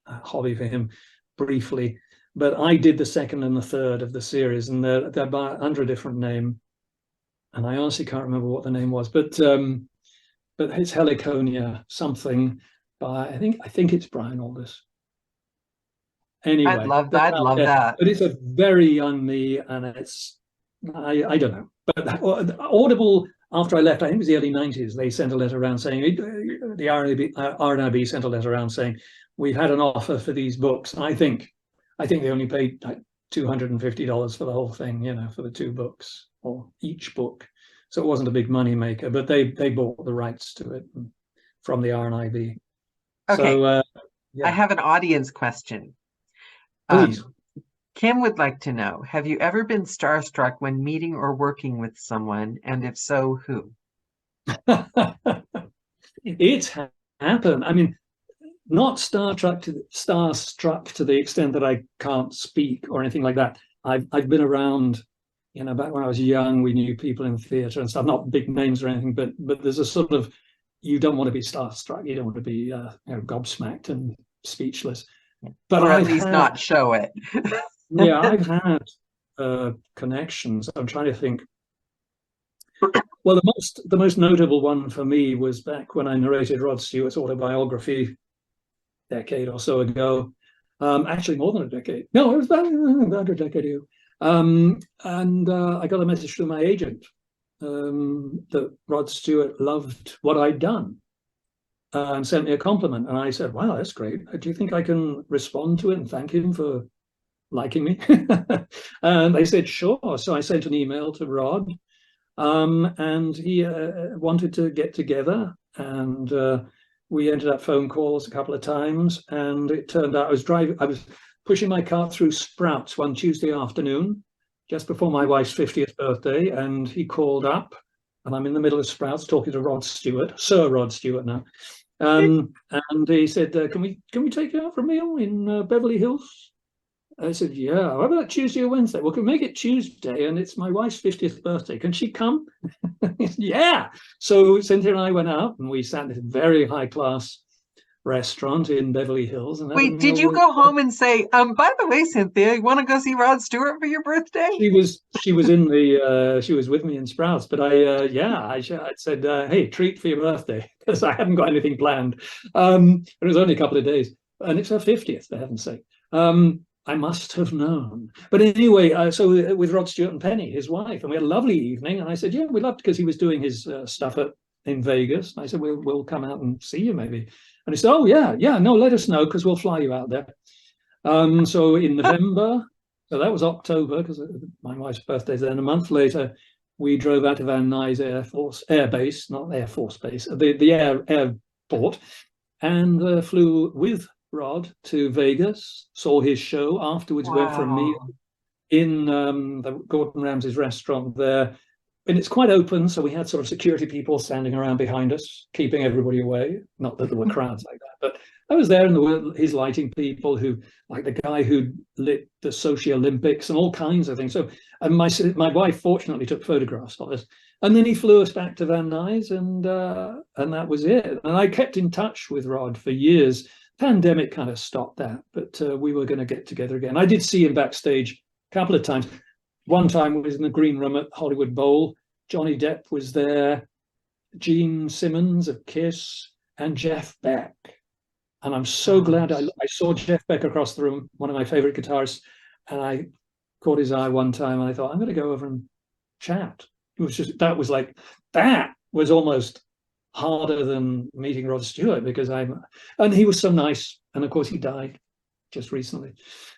a hobby for him briefly, but I did the second and the third of the series, and they're under a different name, and I honestly can't remember what the name was, but it's Heliconia something by I think it's Brian Aldiss. Anyway, I'd love that. But it's a very young me, and it's I don't know, but Audible, after I left, I think it was the early 90s, they sent a letter around saying, the RNIB sent a letter around saying, we've had an offer for these books. And I think they only paid like $250 for the whole thing, you know, for the 2 books, or each book. So it wasn't a big money maker, but they bought the rights to it from the RNIB. Okay. So, I have an audience question. Please. Kim would like to know, have you ever been starstruck when meeting or working with someone? And if so, who? It's happened. I mean, not starstruck to the extent that I can't speak or anything like that. I've been around, you know, back when I was young, we knew people in theatre and stuff, not big names or anything, but there's a sort of, you don't want to be starstruck, you don't want to be you know, gobsmacked and speechless. But or at least not show it. Yeah, I've had connections. I'm trying to think. Well, the most notable one for me was back when I narrated Rod Stewart's autobiography, decade or so ago, actually more than a decade. No, it was about a decade ago. And I got a message from my agent that Rod Stewart loved what I'd done and sent me a compliment. And I said, wow, that's great. Do you think I can respond to it and thank him for liking me? And they said, sure. So I sent an email to Rod, and he wanted to get together, and we ended up phone calls a couple of times, and it turned out I was pushing my cart through Sprouts one Tuesday afternoon, just before my wife's 50th birthday, and he called up, and I'm in the middle of Sprouts talking to Rod Stewart, Sir Rod Stewart now, and he said, can we take you out for a meal in Beverly Hills? I said, yeah, how about Tuesday or Wednesday? Well, can we make it Tuesday? And it's my wife's 50th birthday. Can she come? Yeah. So Cynthia and I went out, and we sat in a very high-class restaurant in Beverly Hills. And wait, did you go home and say, by the way, Cynthia, you want to go see Rod Stewart for your birthday? She was she was with me in Sprouts, but I said, hey, treat for your birthday, because I haven't got anything planned. It was only a couple of days, and it's her 50th, for heaven's sake. I must have known. But anyway, so with Rod Stewart and Penny, his wife, and we had a lovely evening. And I said, yeah, we loved, because he was doing his stuff in Vegas. And I said, we'll come out and see you maybe. And he said, oh, yeah, no, let us know, because we'll fly you out there. So in November, so that was October, because my wife's birthday's then. A month later, we drove out of Van Nuys Air Base, not Air Force Base, the airport, and flew with Rod to Vegas, saw his show, afterwards went for a meal in the Gordon Ramsay's restaurant there. And it's quite open, so we had sort of security people standing around behind us, keeping everybody away. Not that there were crowds like that. But I was there in the world, his lighting people who, like the guy who lit the Sochi Olympics and all kinds of things. So, and my wife fortunately took photographs of us. And then he flew us back to Van Nuys, and that was it. And I kept in touch with Rod for years. Pandemic kind of stopped that, but we were going to get together again. I did see him backstage a couple of times. One time was in the green room at Hollywood Bowl. Johnny Depp was there, Gene Simmons of Kiss, and Jeff Beck. And I'm so glad I saw Jeff Beck across the room, one of my favorite guitarists, and I caught his eye one time, and I thought, I'm going to go over and chat. It was just, that was almost harder than meeting Rod Stewart, because and he was so nice. And of course he died just recently.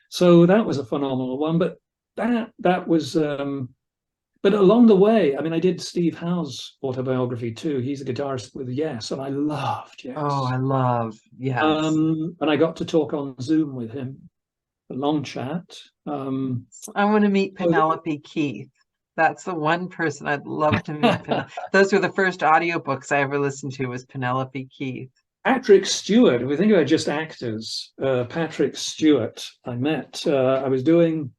So that was a phenomenal one. But that was, but along the way, I mean, I did Steve Howe's autobiography too. He's a guitarist with Yes, and I loved Yes. Oh, I love Yes. And I got to talk on Zoom with him, a long chat. I want to meet Penelope Keith. That's the one person I'd love to meet. Those were the first audiobooks I ever listened to, was Penelope Keith. Patrick Stewart, if we think about just actors, Patrick Stewart, I met, I was doing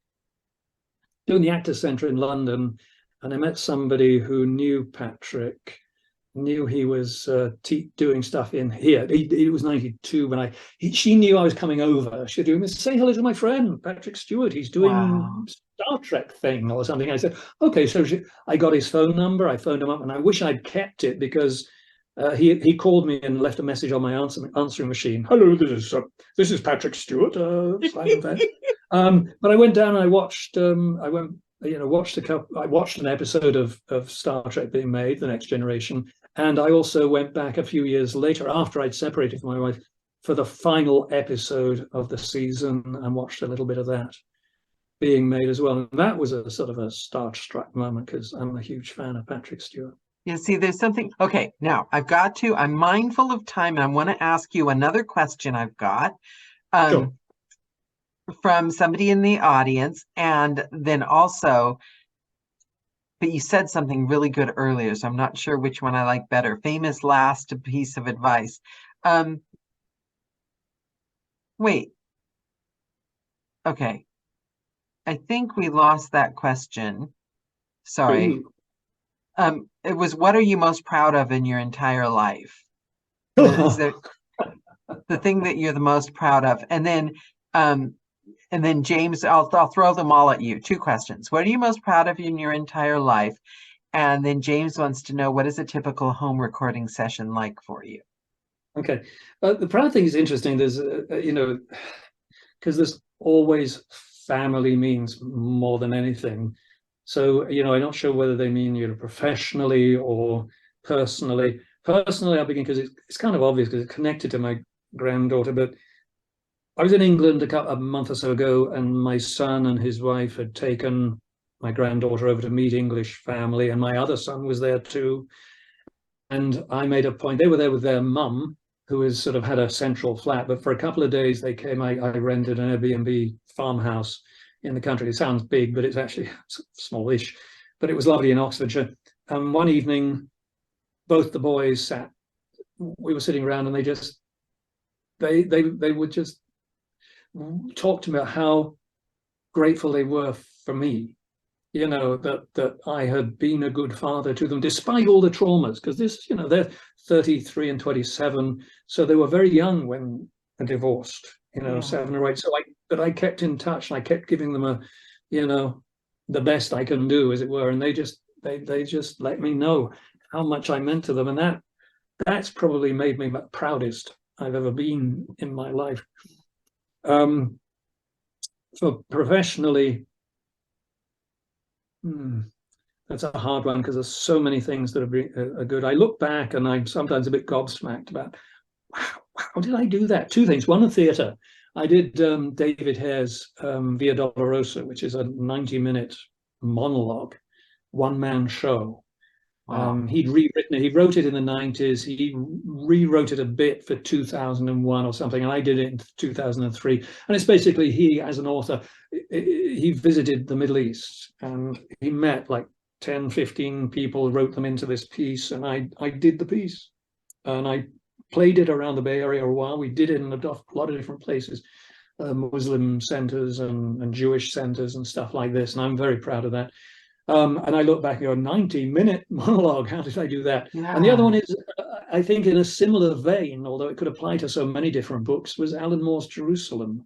the Actors Centre in London, and I met somebody who knew Patrick, knew he was doing stuff in here. He was 92 when she knew I was coming over. She said, say hello to my friend, Patrick Stewart. He's doing Star Trek thing or something. I said, okay. So I got his phone number. I phoned him up, and I wish I'd kept it, because he called me and left a message on my answering machine. Hello, this is Patrick Stewart. Simon Vance. But I went down and I watched. I watched an episode of Star Trek being made, The Next Generation, and I also went back a few years later, after I'd separated from my wife, for the final episode of the season, and watched a little bit of that being made as well. And that was a sort of a starstruck moment, because I'm a huge fan of Patrick Stewart. Yeah, see, there's something. Okay, now I'm mindful of time, and I want to ask you another question I've got. Sure. From somebody in the audience, and then also, but you said something really good earlier, so I'm not sure which one I like better. Famous last piece of advice. Wait. Okay. I think we lost that question. Sorry. Ooh. It was, what are you most proud of in your entire life? Is there the thing that you're the most proud of? And then James, I'll throw them all at you. 2 questions. What are you most proud of in your entire life? And then James wants to know, what is a typical home recording session like for you? Okay. The proud thing is interesting. There's, because there's always family means more than anything. So, I'm not sure whether they mean, professionally or personally. Personally, I'll begin because it's kind of obvious, because it's connected to my granddaughter. But I was in England a month or so ago, and my son and his wife had taken my granddaughter over to meet English family, and my other son was there too. And I made a point, they were there with their mum, who has sort of had a central flat, but for a couple of days they came. I rented an Airbnb farmhouse in the country. It sounds big, but it's actually smallish, but it was lovely in Oxfordshire. And one evening, both the boys we were sitting around, and they would just talk to me about how grateful they were for me, that I had been a good father to them, despite all the traumas, because they're 33 and 27, so they were very young when they divorced, 7 or 8. So but I kept in touch, and I kept giving them the best I can do, as it were, and they just let me know how much I meant to them, and that's probably made me the proudest I've ever been in my life. For professionally, that's a hard one, because there's so many things that are good. I look back and I'm sometimes a bit gobsmacked about, wow, how did I do that? 2 things. One, in theatre. I did David Hare's Via Dolorosa, which is a 90-minute monologue, one-man show. He'd rewritten it. He wrote it in the 90s. He rewrote it a bit for 2001 or something, and I did it in 2003. And it's basically, he, as an author, he visited the Middle East, and he met like 10, 15 people, wrote them into this piece, and I did the piece, and I played it around the Bay Area a while. We did it in a lot of different places, Muslim centers and Jewish centers and stuff like this. And I'm very proud of that. And I look back and go, 90-minute monologue, how did I do that? Yeah. And the other one is, I think in a similar vein, although it could apply to so many different books, was Alan Moore's Jerusalem,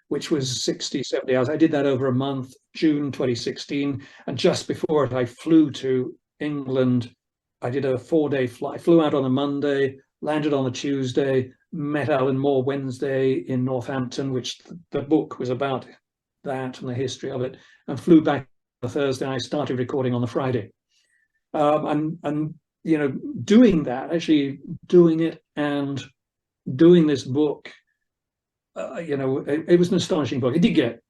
which was 60, 70 hours. I did that over a month, June 2016. And just before it, I flew to England. I did a 4-day flight. I flew out on a Monday, landed on a Tuesday, met Alan Moore Wednesday in Northampton, which the book was about that and the history of it, and flew back on Thursday. I started recording on the Friday. And you know, doing that, actually doing it and doing this book, you know, it was an astonishing book. It did get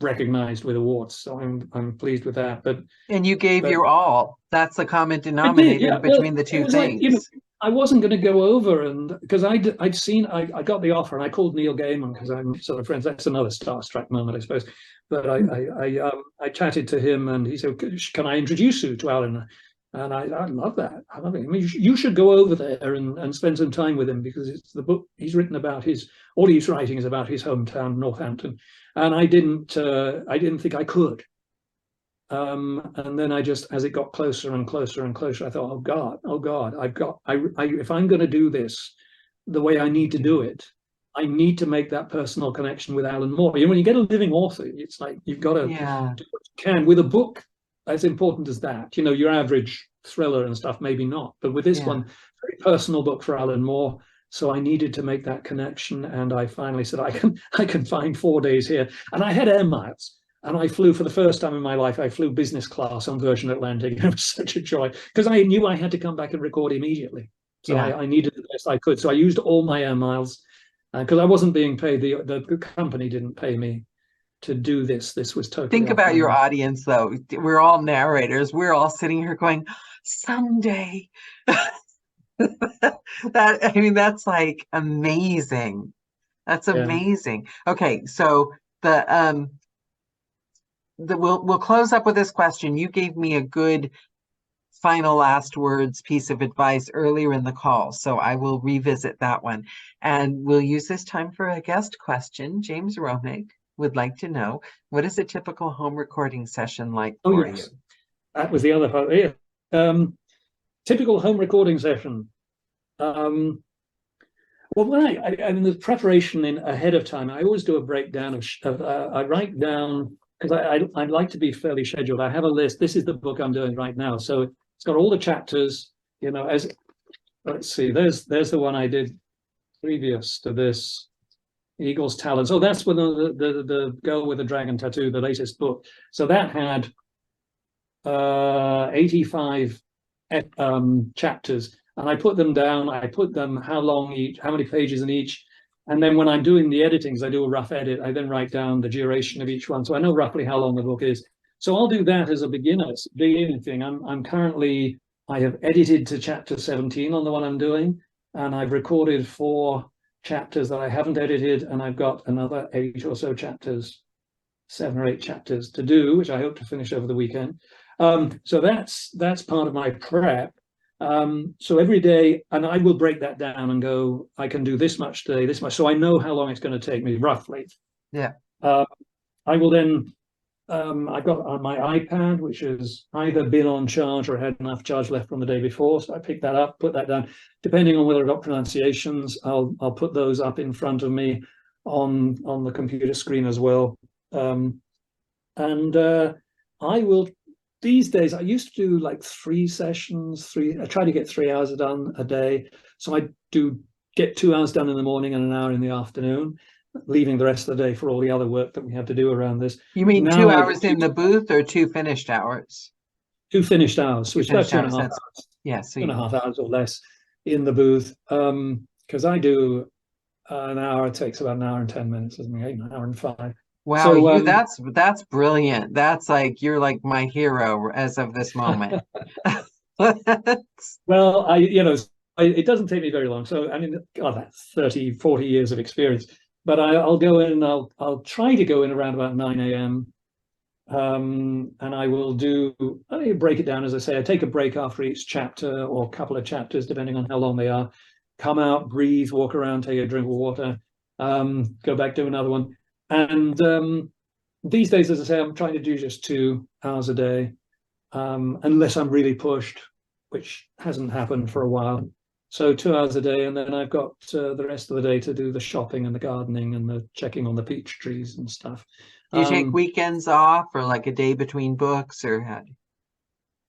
recognized with awards, so I'm pleased with that. And you gave your all. That's the common denominator between the two things. Like, you know, I wasn't going to go over, and because I got the offer, and I called Neil Gaiman because I'm sort of friends. That's another starstruck moment, I suppose. But I chatted to him, and he said, "Can I introduce you to Alan?" And I love that. I love it. I mean, you should go over there and spend some time with him, because it's the book he's written about all he's writing is about his hometown, Northampton. And I didn't think I could. And then I just, as it got closer and closer and closer, I thought, oh God, if I'm going to do this the way I need to do it, I need to make that personal connection with Alan Moore. You know, when you get a living author, it's like you've got to do what you can with a book as important as that. You know, your average thriller and stuff, maybe not, but with this one, very personal book for Alan Moore. So I needed to make that connection, and I finally said, I can find 4 days here. And I had air miles, and I flew for the first time in my life. I flew business class on Virgin Atlantic. It was such a joy, because I knew I had to come back and record immediately. So I needed the best I could. So I used all my air miles, because I wasn't being paid. The company didn't pay me to do this. This was totally. Think about your audience, though. We're all narrators. We're all sitting here going, someday. That's like amazing. That's amazing. Okay, so we'll close up with this question. You gave me a good final last words piece of advice earlier in the call, so I will revisit that one. And we'll use this time for a guest question. James Romick would like to know, what is a typical home recording session like for you? That was the other part. Typical home recording session. Well, when I mean, the preparation ahead of time, I always do a breakdown I write down, because I'd like to be fairly scheduled. I have a list. This is the book I'm doing right now, so it's got all the chapters. You know, let's see. There's the one I did previous to this, Eagle's Talons. Oh, that's with the girl with the dragon tattoo, the latest book. So that had 85 chapters, and I put them down. I put them how long each, how many pages in each, and then when I'm doing the editings, I do a rough edit. I then write down the duration of each one, so I know roughly how long the book is. So I'll do that as a beginning thing. I have edited to chapter 17 on the one I'm doing, and I've recorded 4 chapters that I haven't edited, and I've got another 8 or so chapters, 7 or 8 chapters to do, which I hope to finish over the weekend. So that's part of my prep. So every day, and I will break that down and go, I can do this much today, this much, so I know how long it's going to take me roughly. Yeah. I will then, I got on my iPad, which has either been on charge or had enough charge left from the day before, so I pick that up, put that down. Depending on whether I've got pronunciations, I'll put those up in front of me on the computer screen as well. I will. These days, I used to do like 3 sessions. I try to get 3 hours done a day. So I do get 2 hours done in the morning and an hour in the afternoon, leaving the rest of the day for all the other work that we have to do around this. You mean now 2 hours in the booth or 2 finished hours? 2 finished hours, which is about 2.5 hours. Yeah, so 2.5 hours or less in the booth. Because I do an hour, it takes about an hour and 10 minutes, isn't it? An hour and 5. Wow, so, that's brilliant. That's like, you're like my hero as of this moment. Well, it doesn't take me very long. So, I mean, God, that's 30, 40 years of experience. But I'll go in, I'll try to go in around about 9 a.m. And I will break it down, as I say. I take a break after each chapter or a couple of chapters, depending on how long they are. come out, breathe, walk around, take a drink of water, go back, do another one. And these days, as I say, I'm trying to do just 2 hours a day, unless I'm really pushed, which hasn't happened for a while. So 2 hours a day, and then I've got the rest of the day to do the shopping and the gardening and the checking on the peach trees and stuff. Do you take weekends off, or like a day between books, or how?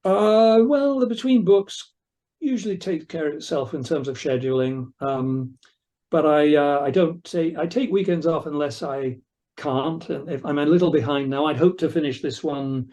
Well, the between books usually takes care of itself in terms of scheduling. But I don't take, I take weekends off unless I can't. And if I'm a little behind now, I'd hope to finish this one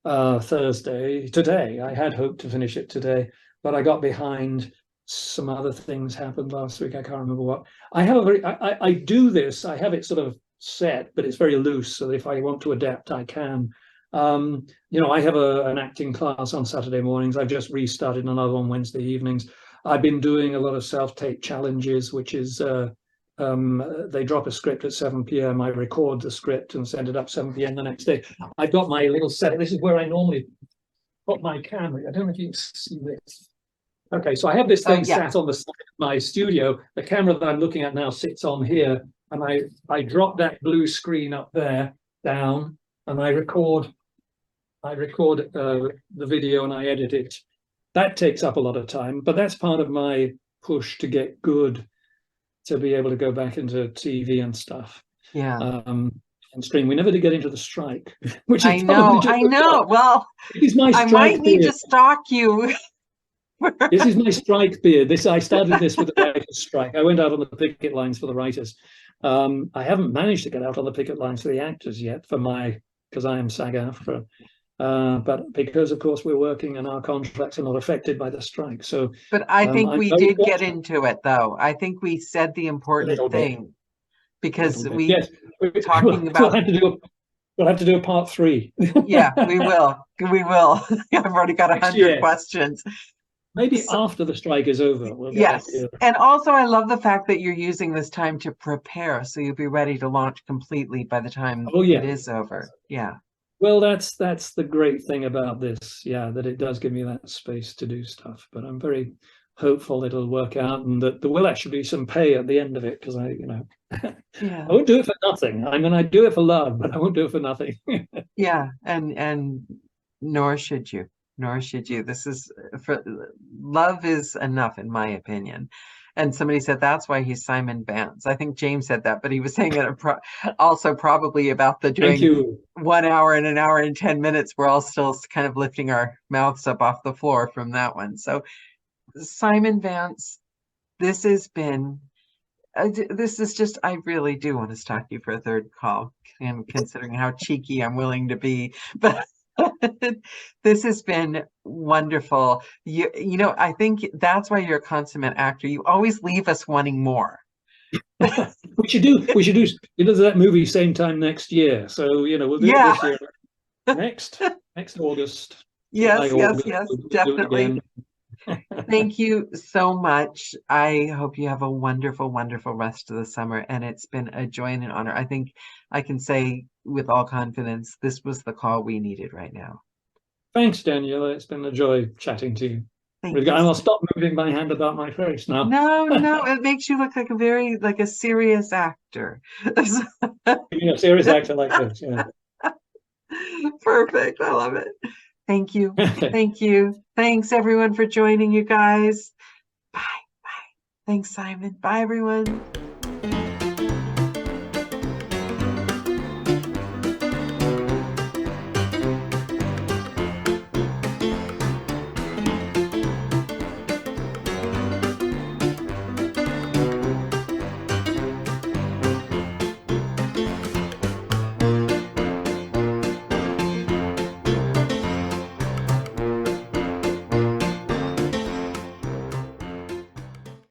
today. I had hoped to finish it today, but I got behind. Some other things happened last week. I can't remember what. I have a very, I do this, I have it sort of set, but it's very loose. So if I want to adapt, I can. I have an acting class on Saturday mornings. I've just restarted another on Wednesday evenings. I've been doing a lot of self-tape challenges, which is they drop a script at 7 p.m. I record the script and send it up 7 p.m. the next day. I've got my little set. This is where I normally put my camera. I don't know if you can see this. Okay, so I have this thing sat on the side of my studio. The camera that I'm looking at now sits on here, and I drop that blue screen up there down, and I record the video and I edit it. That takes up a lot of time, but that's part of my push to get good, to be able to go back into TV and stuff. Yeah. And stream. We never did get into the strike, which I know. Well, I might need to stalk you. This is my strike beard. I started this with the writers' strike. I went out on the picket lines for the writers. I haven't managed to get out on the picket lines for the actors yet, because I am SAG-AFTRA. But because, of course, we're working and our contracts are not affected by the strike. So, but I think we did get into it, though. I think we said the important thing, because we talking about. We'll have to do a part 3. Yeah, we will. I've already got 100 questions. Maybe after the strike is over. Yes. And also, I love the fact that you're using this time to prepare, so you'll be ready to launch completely by the time it is over. Yeah. Well, that's the great thing about this, that it does give me that space to do stuff. But I'm very hopeful it'll work out, and that there will actually be some pay at the end of it, because I won't do it for nothing. I mean, I do it for love, but I won't do it for nothing. Yeah, and nor should you. This is love is enough, in my opinion. And somebody said that's why he's Simon Vance. I think James said that, but he was saying it also probably about the doing 1 hour and an hour and 10 minutes. We're all still kind of lifting our mouths up off the floor from that one. So Simon Vance, this has been, I really do want to stalk you for a third call, and considering how cheeky I'm willing to be, but this has been wonderful. I think that's why you're a consummate actor. You always leave us wanting more. we should do that movie same time next year. So we'll do it this year. Next August. Yes, definitely. Thank you so much. I hope you have a wonderful, wonderful rest of the summer, and it's been a joy and an honor. I think I can say with all confidence, this was the call we needed right now. Thanks, Daniela. It's been a joy chatting to you. Thank you. I'll stop moving my hand about my face now. No, it makes you look like a serious actor. A serious actor like this, yeah. Perfect. I love it. Thank you. Thank you. Thanks, everyone, for joining, you guys. Bye. Thanks, Simon. Bye, everyone.